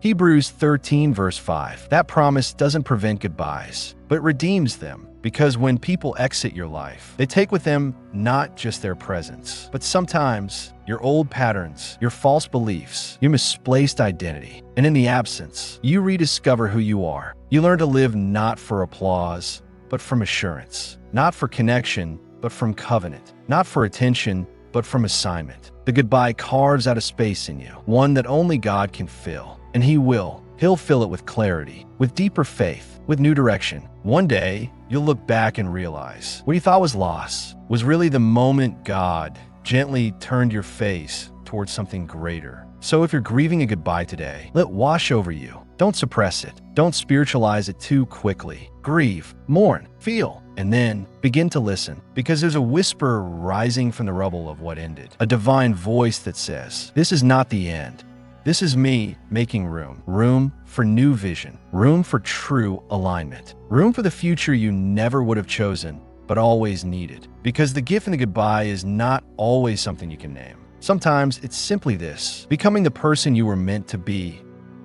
Hebrews 13 verse 5. That promise doesn't prevent goodbyes, but redeems them. Because when people exit your life, they take with them not just their presence, but sometimes your old patterns, your false beliefs, your misplaced identity. And in the absence, you rediscover who you are. You learn to live not for applause, but from assurance. Not for connection, but from covenant. Not for attention, but from assignment. The goodbye carves out a space in you, one that only God can fill. And He will. He'll fill it with clarity, with deeper faith, with new direction. One day, you'll look back and realize what you thought was loss was really the moment God gently turned your face towards something greater. So if you're grieving a goodbye today, let it wash over you. Don't suppress it. Don't spiritualize it too quickly. Grieve, mourn, feel, and then begin to listen. Because there's a whisper rising from the rubble of what ended. A divine voice that says, "This is not the end. This is me making room. Room for new vision. Room for true alignment. Room for the future you never would have chosen, but always needed." Because the gift in the goodbye is not always something you can name. Sometimes it's simply this: becoming the person you were meant to be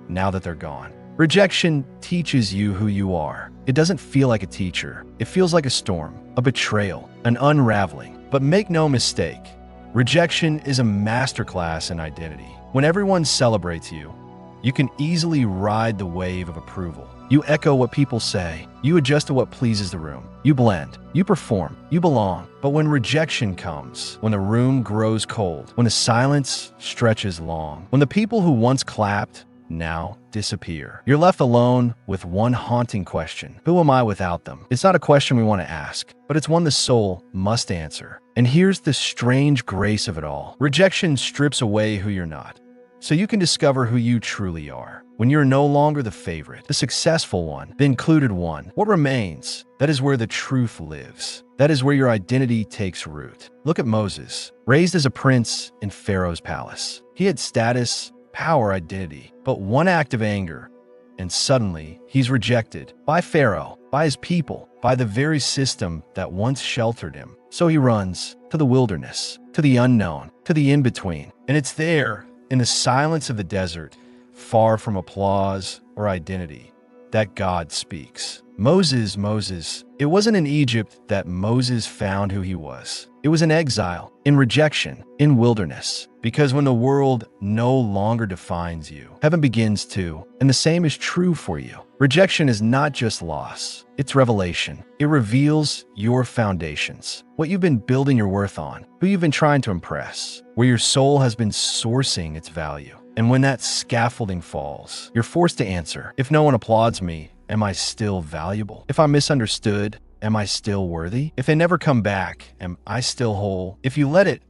now that they're gone. Rejection teaches you who you are. It doesn't feel like a teacher. It feels like a storm, a betrayal, an unraveling. But make no mistake, rejection is a masterclass in identity. When everyone celebrates you, you can easily ride the wave of approval. You echo what people say. You adjust to what pleases the room. You blend. You perform. You belong. But when rejection comes, when the room grows cold, when the silence stretches long, when the people who once clapped now disappear, you're left alone with one haunting question: who am I without them? It's not a question we want to ask, but it's one the soul must answer. And here's the strange grace of it all. Rejection strips away who you're not, so you can discover who you truly are. When you're no longer the favorite, the successful one, the included one, what remains? That is where the truth lives. That is where your identity takes root. Look at Moses, raised as a prince in Pharaoh's palace. He had status, power, identity, but one act of anger, and suddenly he's rejected by Pharaoh, by his people, by the very system that once sheltered him. So he runs to the wilderness, to the unknown, to the in-between. And it's there, in the silence of the desert, far from applause or identity, that God speaks. Moses, it wasn't in Egypt that Moses found who he was. It was in exile, in rejection, in wilderness. Because when the world no longer defines you, heaven begins to, and the same is true for you. Rejection is not just loss, it's revelation. It reveals your foundations, what you've been building your worth on, who you've been trying to impress, where your soul has been sourcing its value. And when that scaffolding falls, you're forced to answer: if no one applauds me, am I still valuable? If I'm misunderstood, am I still worthy? If they never come back, am I still whole? If you let it,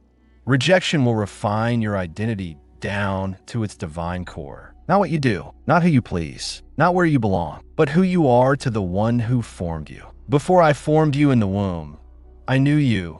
rejection will refine your identity down to its divine core. Not what you do, not who you please, not where you belong, but who you are to the one who formed you. Before I formed you in the womb, I knew you.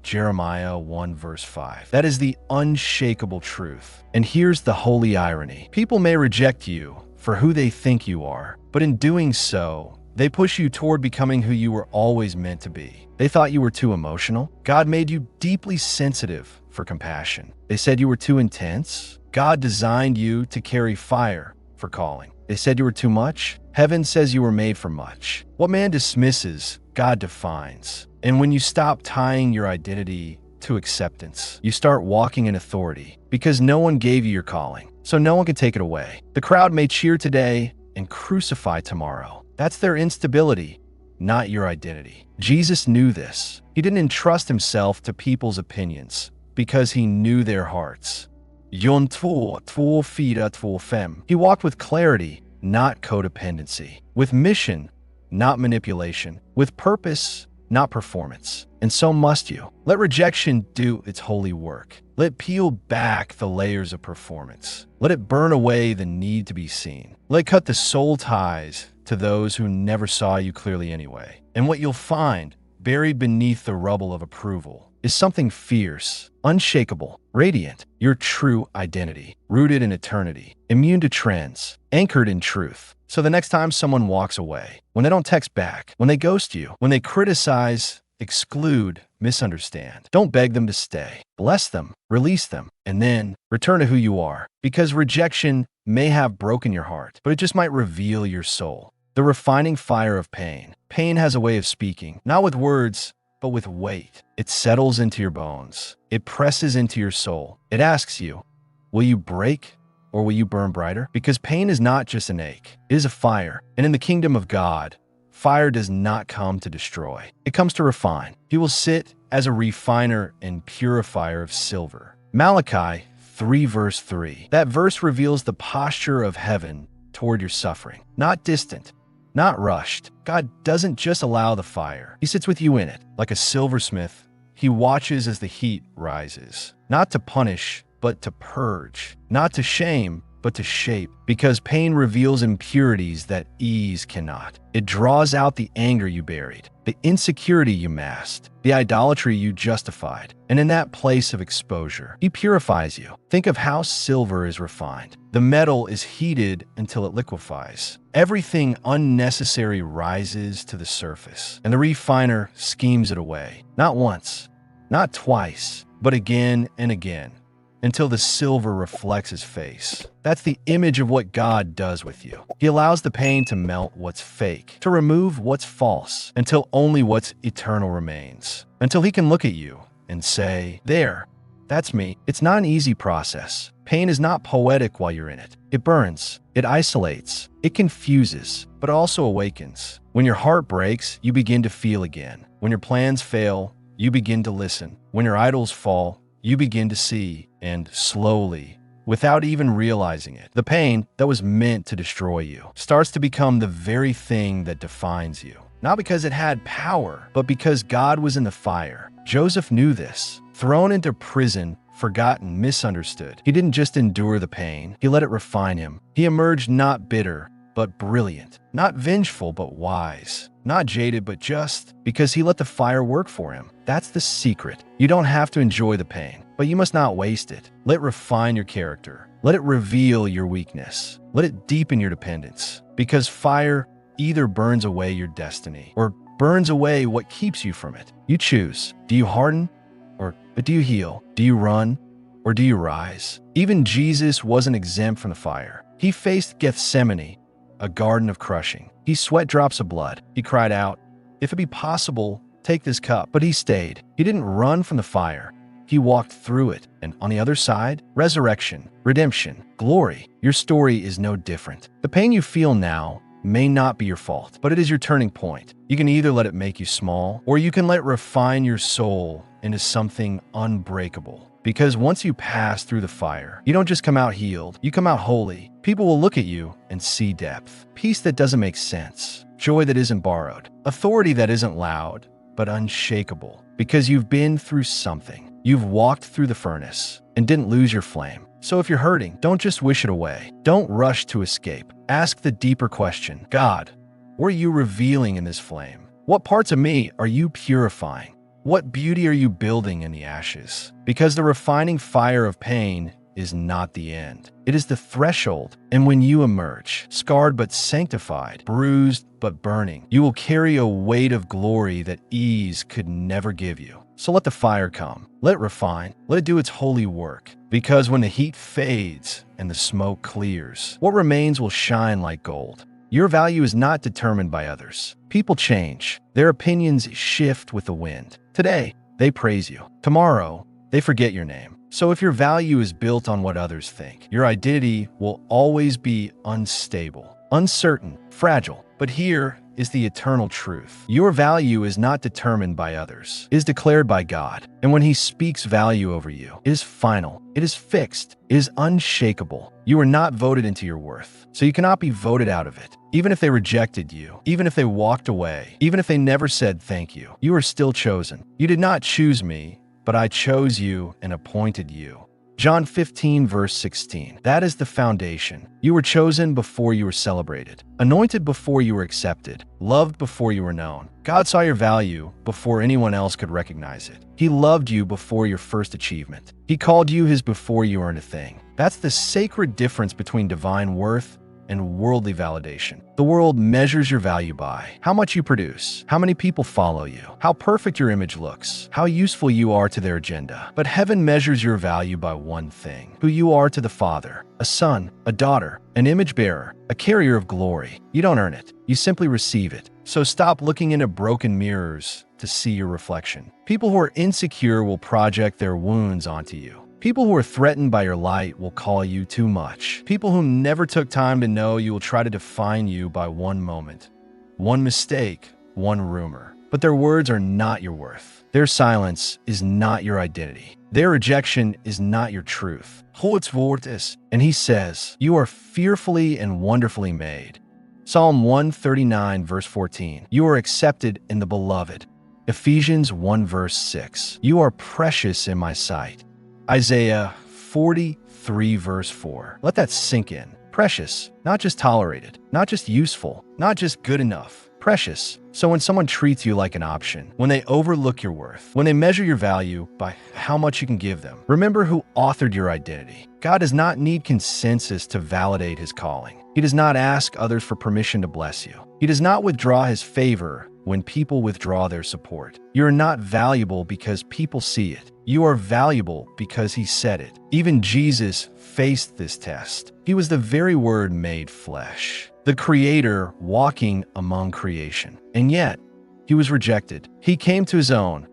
Jeremiah 1 verse 5. That is the unshakable truth. And here's the holy irony. People may reject you for who they think you are, but in doing so, they push you toward becoming who you were always meant to be. They thought you were too emotional. God made you deeply sensitive for compassion. They said you were too intense. God designed you to carry fire for calling. They said you were too much. Heaven says you were made for much. What man dismisses, God defines. And when you stop tying your identity to acceptance, you start walking in authority because no one gave you your calling, so no one can take it away. The crowd may cheer today and crucify tomorrow. That's their instability, not your identity. Jesus knew this. He didn't entrust himself to people's opinions because he knew their hearts. John 2:4-5. He walked with clarity, not codependency, with mission, not manipulation, with purpose, not performance. And so must you. Let rejection do its holy work. Let peel back the layers of performance. Let it burn away the need to be seen. Let cut the soul ties to those who never saw you clearly anyway. And what you'll find, buried beneath the rubble of approval, is something fierce, unshakable, radiant, your true identity, rooted in eternity, immune to trends, anchored in truth. So the next time someone walks away, when they don't text back, when they ghost you, when they criticize, exclude, misunderstand, don't beg them to stay. Bless them, release them, and then return to who you are. Because rejection may have broken your heart, but it just might reveal your soul. The refining fire of pain. Pain has a way of speaking, not with words, but with weight. It settles into your bones. It presses into your soul. It asks you, will you break or will you burn brighter? Because pain is not just an ache. It is a fire. And in the kingdom of God, fire does not come to destroy. It comes to refine. He will sit as a refiner and purifier of silver. Malachi 3 verse 3. That verse reveals the posture of heaven toward your suffering. Not distant, not rushed. God doesn't just allow the fire. He sits with you in it. Like a silversmith, he watches as the heat rises. Not to punish, but to purge. Not to shame, but to shape. Because pain reveals impurities that ease cannot. It draws out the anger you buried, the insecurity you masked, the idolatry you justified. And in that place of exposure, he purifies you. Think of how silver is refined. The metal is heated until it liquefies. Everything unnecessary rises to the surface, and the refiner schemes it away. Not once, not twice, but again and again, until the silver reflects his face. That's the image of what God does with you. He allows the pain to melt what's fake, to remove what's false, until only what's eternal remains. Until he can look at you and say, there, that's me. It's not an easy process. Pain is not poetic while you're in it. It burns, it isolates, it confuses, but also awakens. When your heart breaks, you begin to feel again. When your plans fail, you begin to listen. When your idols fall, you begin to see, and slowly, without even realizing it, the pain that was meant to destroy you starts to become the very thing that defines you. Not because it had power, but because God was in the fire. Joseph knew this. Thrown into prison, forgotten, misunderstood, he didn't just endure the pain, he let it refine him. He emerged not bitter, but brilliant. Not vengeful, but wise. Not jaded, but just, because he let the fire work for him. That's the secret. You don't have to enjoy the pain, but you must not waste it. Let it refine your character. Let it reveal your weakness. Let it deepen your dependence. Because fire either burns away your destiny or burns away what keeps you from it. You choose. Do you harden? But do you heal? Do you run? Or do you rise? Even Jesus wasn't exempt from the fire. He faced Gethsemane, a garden of crushing. He sweat drops of blood. He cried out, if it be possible, take this cup. But he stayed. He didn't run from the fire. He walked through it. And on the other side, resurrection, redemption, glory. Your story is no different. The pain you feel now may not be your fault, but it is your turning point. You can either let it make you small, or you can let it refine your soul into something unbreakable. Because once you pass through the fire, you don't just come out healed, you come out holy. People will look at you and see depth, peace that doesn't make sense, joy that isn't borrowed, authority that isn't loud, but unshakable. Because you've been through something. You've walked through the furnace and didn't lose your flame. So if you're hurting, don't just wish it away. Don't rush to escape. Ask the deeper question, God, what are you revealing in this flame? What parts of me are you purifying? What beauty are you building in the ashes? Because the refining fire of pain is not the end. It is the threshold, and when you emerge, scarred but sanctified, bruised but burning, you will carry a weight of glory that ease could never give you. So let the fire come. Let it refine. Let it do its holy work. Because when the heat fades and the smoke clears, what remains will shine like gold. Your value is not determined by others. People change. Their opinions shift with the wind. Today, they praise you. Tomorrow, they forget your name. So if your value is built on what others think, your identity will always be unstable, uncertain, fragile. But here is the eternal truth. Your value is not determined by others. It is declared by God. And when He speaks value over you, it is final. It is fixed. It is unshakable. You are not voted into your worth, so you cannot be voted out of it. Even if they rejected you, even if they walked away, even if they never said thank you, you are still chosen. You did not choose me, but I chose you and appointed you. John 15, verse 16. That is the foundation. You were chosen before you were celebrated, anointed before you were accepted, loved before you were known. God saw your value before anyone else could recognize it. He loved you before your first achievement. He called you His before you earned a thing. That's the sacred difference between divine worth and worldly validation. The world measures your value by how much you produce, how many people follow you, how perfect your image looks, how useful you are to their agenda. But heaven measures your value by one thing: who you are to the Father, a son, a daughter, an image bearer, a carrier of glory. You don't earn it. You simply receive it. So stop looking into broken mirrors to see your reflection. People who are insecure will project their wounds onto you. People who are threatened by your light will call you too much. People who never took time to know you will try to define you by one moment, one mistake, one rumor. But their words are not your worth. Their silence is not your identity. Their rejection is not your truth. Gods woord is, and He says, you are fearfully and wonderfully made. Psalm 139, verse 14. You are accepted in the beloved. Ephesians 1, verse 6. You are precious in my sight. Isaiah 43, verse 4. Let that sink in. Precious, not just tolerated, not just useful, not just good enough. Precious. So when someone treats you like an option, when they overlook your worth, when they measure your value by how much you can give them, remember who authored your identity. God does not need consensus to validate His calling. He does not ask others for permission to bless you. He does not withdraw His favor when people withdraw their support. You are not valuable because people see it. You are valuable because He said it. Even Jesus faced this test. He was the very Word made flesh, the Creator walking among creation. And yet, He was rejected. He came to His own,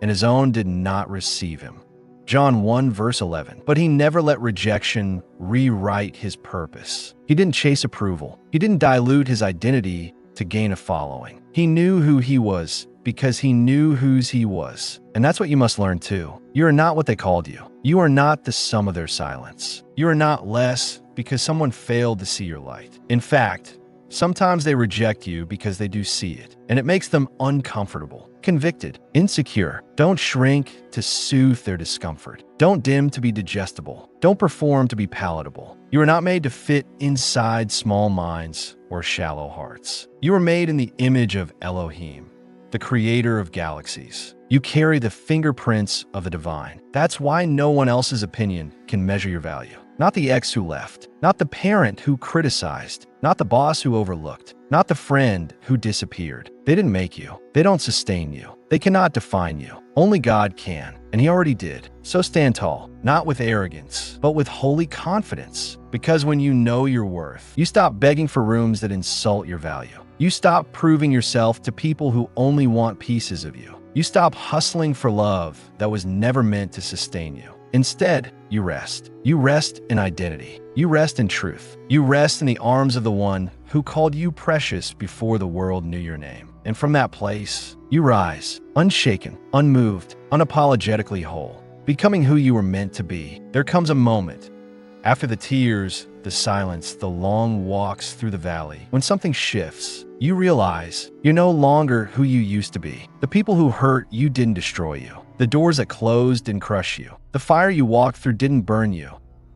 and His own did not receive Him. John 1, verse 11. But He never let rejection rewrite His purpose. He didn't chase approval. He didn't dilute His identity to gain a following. He knew who He was because He knew whose He was. And that's what you must learn too. You are not what they called you. You are not the sum of their silence. You are not less because someone failed to see your light. In fact, sometimes they reject you because they do see it, and it makes them uncomfortable, convicted, insecure. Don't shrink to soothe their discomfort. Don't dim to be digestible. Don't perform to be palatable. You are not made to fit inside small minds or shallow hearts. You are made in the image of Elohim, the creator of galaxies. You carry the fingerprints of the divine. That's why no one else's opinion can measure your value. Not the ex who left, not the parent who criticized, not the boss who overlooked, not the friend who disappeared. They didn't make you. They don't sustain you. They cannot define you. Only God can, and He already did. So stand tall, not with arrogance, but with holy confidence. Because when you know your worth, you stop begging for rooms that insult your value. You stop proving yourself to people who only want pieces of you. You stop hustling for love that was never meant to sustain you. Instead, you rest. You rest in identity. You rest in truth. You rest in the arms of the one who called you precious before the world knew your name. And from that place, you rise, unshaken, unmoved, unapologetically whole, becoming who you were meant to be. There comes a moment, after the tears, the silence, the long walks through the valley, when something shifts. You realize you're no longer who you used to be. The people who hurt you didn't destroy you. The doors that closed didn't crush you. The fire you walked through didn't burn you.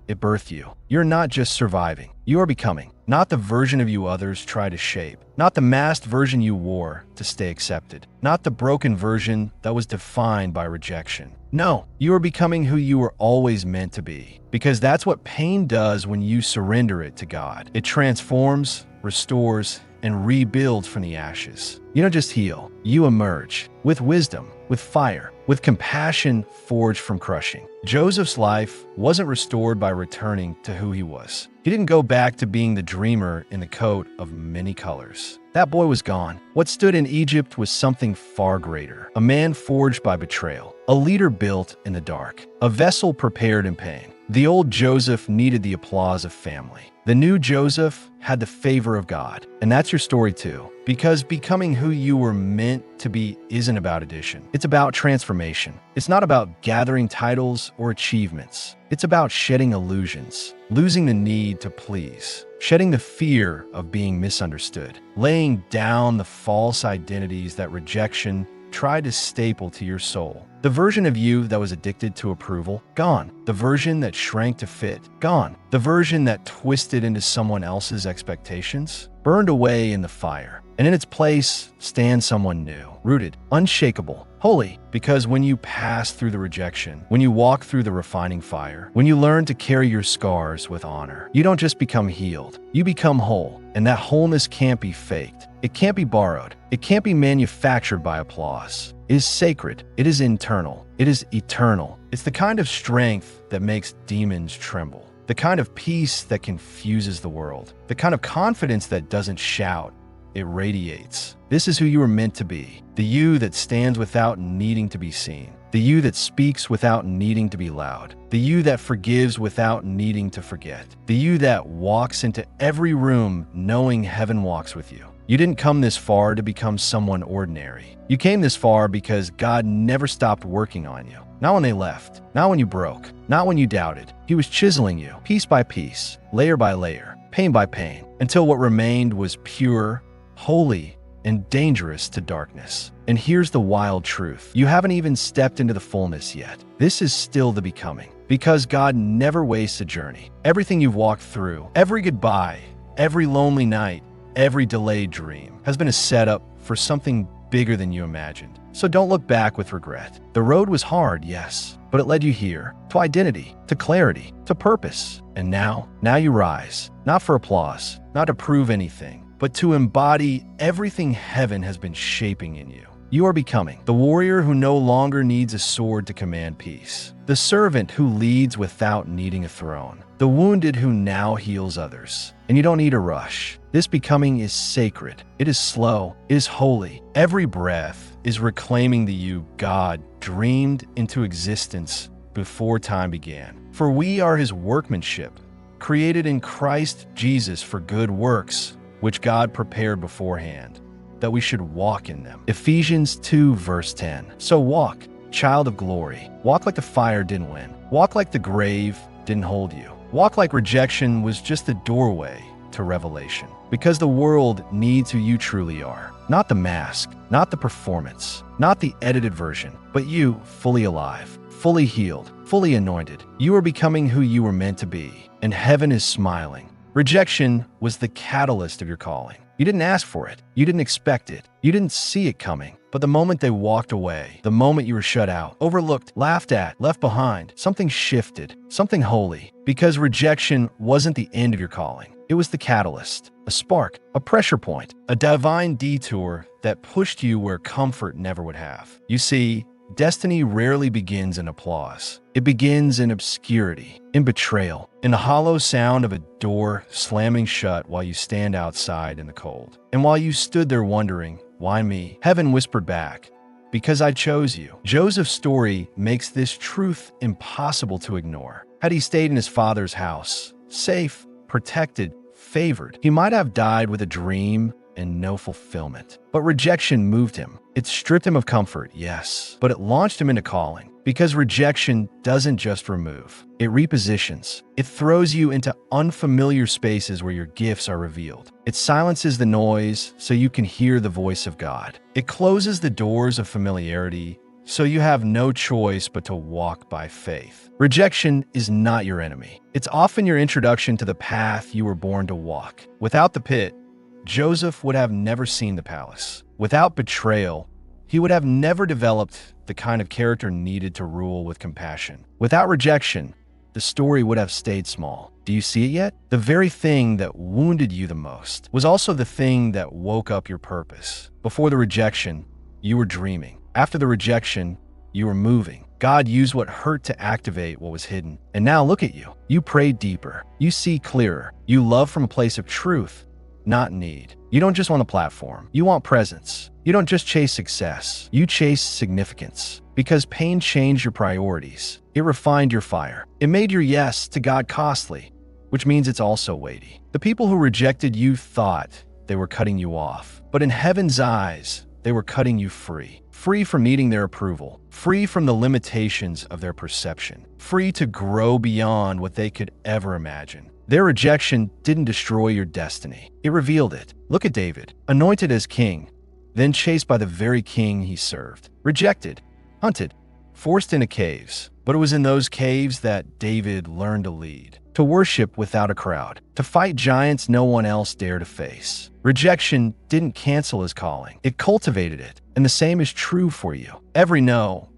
It birthed you. You're not just surviving. You are becoming. not the version of you others try to shape, not the masked version you wore to stay accepted, not the broken version that was defined by rejection. No, you are becoming who you were always meant to be, because that's what pain does when you surrender it to God. It transforms, restores, and rebuilds from the ashes. You don't just heal, you emerge with wisdom, with fire, with compassion forged from crushing. Joseph's life wasn't restored by returning to who he was. He didn't go back to being the dreamer in the coat of many colors. That boy was gone. What stood in Egypt was something far greater. A man forged by betrayal, a leader built in the dark, a vessel prepared in pain. The old Joseph needed the applause of family. The new Joseph had the favor of God. And that's your story too. Because becoming who you were meant to be isn't about addition. It's about transformation. It's not about gathering titles or achievements. It's about shedding illusions, losing the need to please, shedding the fear of being misunderstood, laying down the false identities that rejection tried to staple to your soul. The version of you that was addicted to approval, gone. The version that shrank to fit, gone. The version that twisted into someone else's expectations, burned away in the fire. And in its place stands someone new, rooted, unshakable, holy. Because when you pass through the rejection, when you walk through the refining fire, when you learn to carry your scars with honor, you don't just become healed, you become whole. And that wholeness can't be faked. It can't be borrowed. It can't be manufactured by applause. It is sacred. It is internal. It is eternal. It's the kind of strength that makes demons tremble. The kind of peace that confuses the world. The kind of confidence that doesn't shout. It radiates. This is who you were meant to be. The you that stands without needing to be seen. The you that speaks without needing to be loud. The you that forgives without needing to forget. The you that walks into every room knowing heaven walks with you. You didn't come this far to become someone ordinary. You came this far because God never stopped working on you. Not when they left, not when you broke, not when you doubted. He was chiseling you, piece by piece, layer by layer, pain by pain, until what remained was pure, holy, and dangerous to darkness. And here's the wild truth. You haven't even stepped into the fullness yet. This is still the becoming. Because God never wastes a journey. Everything you've walked through, every goodbye, every lonely night, every delayed dream has been a setup for something bigger than you imagined. So don't look back with regret. The road was hard, yes, but it led you here, to identity, to clarity, to purpose. And now you rise, not for applause, not to prove anything, but to embody everything heaven has been shaping in you. You are becoming the warrior who no longer needs a sword to command peace, the servant who leads without needing a throne, the wounded who now heals others. And you don't need a rush. This becoming is sacred. It is slow. It is holy. Every breath is reclaiming the you God dreamed into existence before time began. For we are his workmanship, created in Christ Jesus for good works, which God prepared beforehand, that we should walk in them. Ephesians 2 verse 10. So walk, child of glory. Walk like the fire didn't win. Walk like the grave didn't hold you. Walk like rejection was just the doorway to revelation. Because the world needs who you truly are. Not the mask, not the performance, not the edited version, but you fully alive, fully healed, fully anointed. You are becoming who you were meant to be, and heaven is smiling. Rejection was the catalyst of your calling. You didn't ask for it. You didn't expect it. You didn't see it coming. But the moment they walked away, the moment you were shut out, overlooked, laughed at, left behind, something shifted, something holy. Because rejection wasn't the end of your calling. It was the catalyst, a spark, a pressure point, a divine detour that pushed you where comfort never would have. You see, destiny rarely begins in applause. It begins in obscurity, in betrayal, in the hollow sound of a door slamming shut while you stand outside in the cold. And while you stood there wondering, why me? Heaven whispered back, because I chose you. Joseph's story makes this truth impossible to ignore. Had he stayed in his father's house, safe, protected, favored, he might have died with a dream and no fulfillment. But rejection moved him. It stripped him of comfort, yes, but it launched him into calling. Because rejection doesn't just remove, it repositions. It throws you into unfamiliar spaces where your gifts are revealed. It silences the noise so you can hear the voice of God. It closes the doors of familiarity so you have no choice but to walk by faith. Rejection is not your enemy. It's often your introduction to the path you were born to walk. Without the pit, Joseph would have never seen the palace. Without betrayal, he would have never developed the kind of character needed to rule with compassion. Without rejection, the story would have stayed small. Do you see it yet? The very thing that wounded you the most was also the thing that woke up your purpose. Before the rejection, you were dreaming. After the rejection, you were moving. God used what hurt to activate what was hidden. And now look at you. You pray deeper. You see clearer. You love from a place of truth, not need. You don't just want a platform. You want presence. You don't just chase success. You chase significance. Because pain changed your priorities. It refined your fire. It made your yes to God costly, which means it's also weighty. The people who rejected you thought they were cutting you off. But in heaven's eyes, they were cutting you free. Free from needing their approval. Free from the limitations of their perception. Free to grow beyond what they could ever imagine. Their rejection didn't destroy your destiny. It revealed it. Look at David, anointed as king, then chased by the very king he served. Rejected, hunted, forced into caves. But it was in those caves that David learned to lead, to worship without a crowd, to fight giants no one else dared to face. Rejection didn't cancel his calling. It cultivated it. And the same is true for you. Every no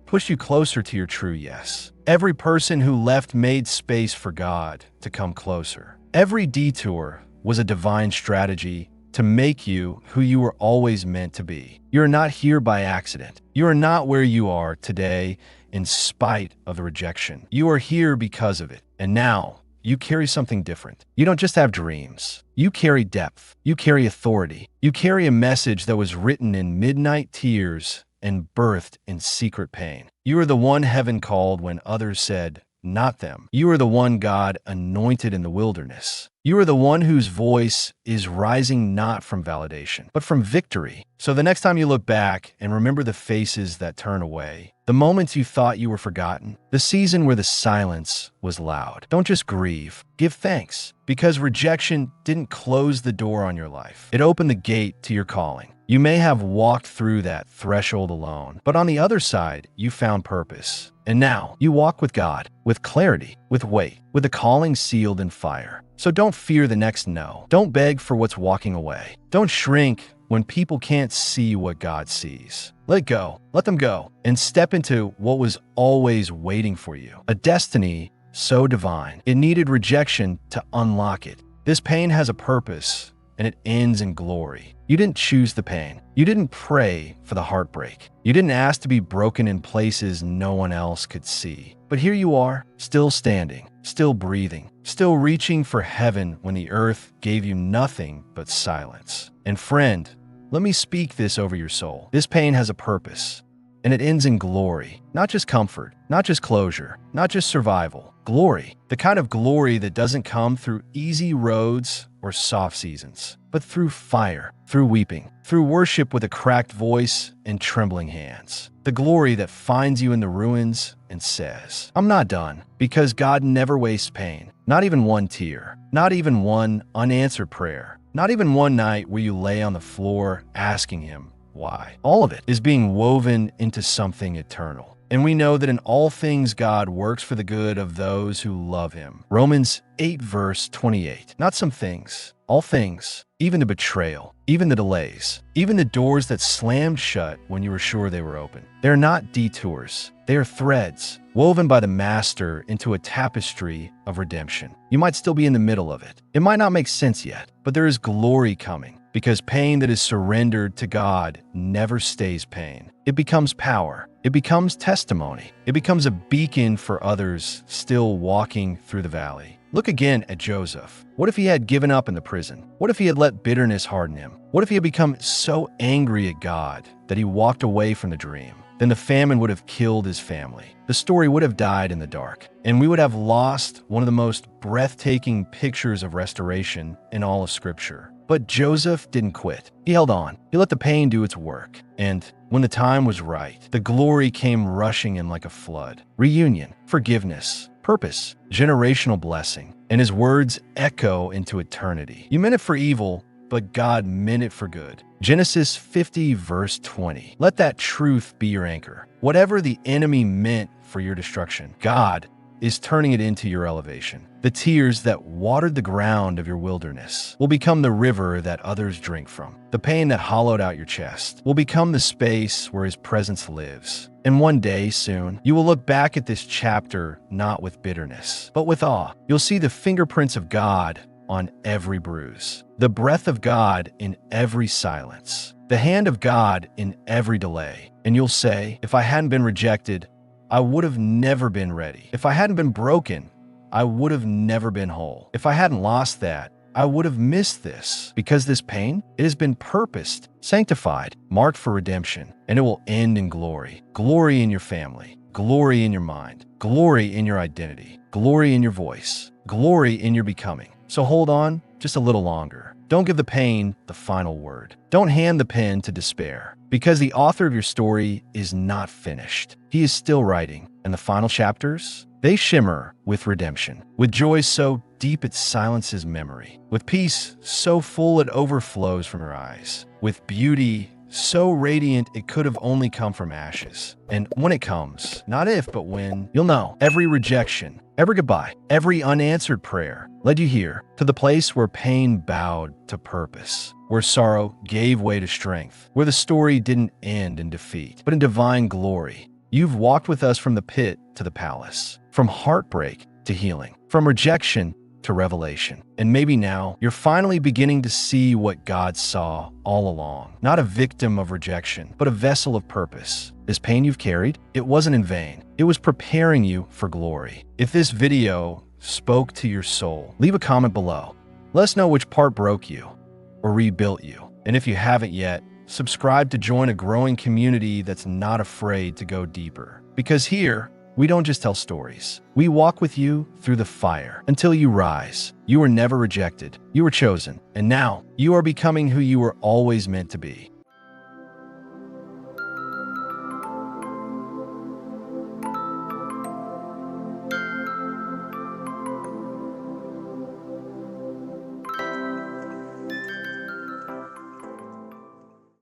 pushed you closer to your true yes. Every person who left made space for God to come closer. Every detour was a divine strategy to make you who you were always meant to be. You're not here by accident. You are not where you are today in spite of the rejection. You are here because of it. And now, you carry something different. You don't just have dreams. You carry depth. You carry authority. You carry a message that was written in midnight tears and birthed in secret pain. You are the one heaven called when others said, not them. You are the one God anointed in the wilderness. You are the one whose voice is rising not from validation, but from victory. So the next time you look back and remember the faces that turn away, the moments you thought you were forgotten, the season where the silence was loud, don't just grieve, give thanks. Because rejection didn't close the door on your life. It opened the gate to your calling. You may have walked through that threshold alone, but on the other side, you found purpose. And now you walk with God, with clarity, with weight, with a calling sealed in fire. So don't fear the next no. Don't beg for what's walking away. Don't shrink when people can't see what God sees. Let it go. Let them go. And step into what was always waiting for you. A destiny so divine, it needed rejection to unlock it. This pain has a purpose, and it ends in glory. You didn't choose the pain. You didn't pray for the heartbreak. You didn't ask to be broken in places no one else could see. But here you are, still standing, still breathing, still reaching for heaven when the earth gave you nothing but silence. And friend, let me speak this over your soul. This pain has a purpose, and it ends in glory. Not just comfort, not just closure, not just survival. Glory. The kind of glory that doesn't come through easy roads or soft seasons, but through fire, through weeping, through worship with a cracked voice and trembling hands. The glory that finds you in the ruins and says, I'm not done, because God never wastes pain. Not even one tear, not even one unanswered prayer, not even one night where you lay on the floor asking Him why. All of it is being woven into something eternal. And we know that in all things God works for the good of those who love Him. Romans 8 verse 28. Not some things, all things, even the betrayal, even the delays, even the doors that slammed shut when you were sure they were open. They're not detours. They are threads woven by the Master into a tapestry of redemption. You might still be in the middle of it. It might not make sense yet, but there is glory coming. Because pain that is surrendered to God never stays pain. It becomes power. It becomes testimony. It becomes a beacon for others still walking through the valley. Look again at Joseph. What if he had given up in the prison? What if he had let bitterness harden him? What if he had become so angry at God that he walked away from the dream? Then the famine would have killed his family. The story would have died in the dark, and we would have lost one of the most breathtaking pictures of restoration in all of Scripture. But Joseph didn't quit. He held on. He let the pain do its work. And when the time was right, the glory came rushing in like a flood. Reunion, forgiveness, purpose, generational blessing, and his words echo into eternity. You meant it for evil, but God meant it for good. Genesis 50, verse 20. Let that truth be your anchor. Whatever the enemy meant for your destruction, God is turning it into your elevation. The tears that watered the ground of your wilderness will become the river that others drink from. The pain that hollowed out your chest will become the space where His presence lives. And one day soon, you will look back at this chapter not with bitterness, but with awe. You'll see the fingerprints of God on every bruise, the breath of God in every silence, the hand of God in every delay. And you'll say, if I hadn't been rejected, I would have never been ready. If I hadn't been broken, I would have never been whole. If I hadn't lost that, I would have missed this. Because this pain, it has been purposed, sanctified, marked for redemption, and it will end in glory. Glory in your family, glory in your mind, glory in your identity, glory in your voice, glory in your becoming. So hold on just a little longer. Don't give the pain the final word. Don't hand the pen to despair, because the author of your story is not finished. He is still writing, and the final chapters, they shimmer with redemption, with joy so deep it silences memory, with peace so full it overflows from your eyes, with beauty so radiant it could have only come from ashes. And when it comes, not if, but when, you'll know every rejection, every goodbye, every unanswered prayer led you here, to the place where pain bowed to purpose, where sorrow gave way to strength, where the story didn't end in defeat, but in divine glory. You've walked with us from the pit to the palace, from heartbreak to healing, from rejection to revelation. And maybe now you're finally beginning to see what God saw all along. Not a victim of rejection, but a vessel of purpose. This pain you've carried, it wasn't in vain. It was preparing you for glory. If this video spoke to your soul, leave a comment below. Let us know which part broke you or rebuilt you. And if you haven't yet, subscribe to join a growing community that's not afraid to go deeper. Because here, we don't just tell stories. We walk with you through the fire until you rise. You were never rejected. You were chosen. And now, you are becoming who you were always meant to be.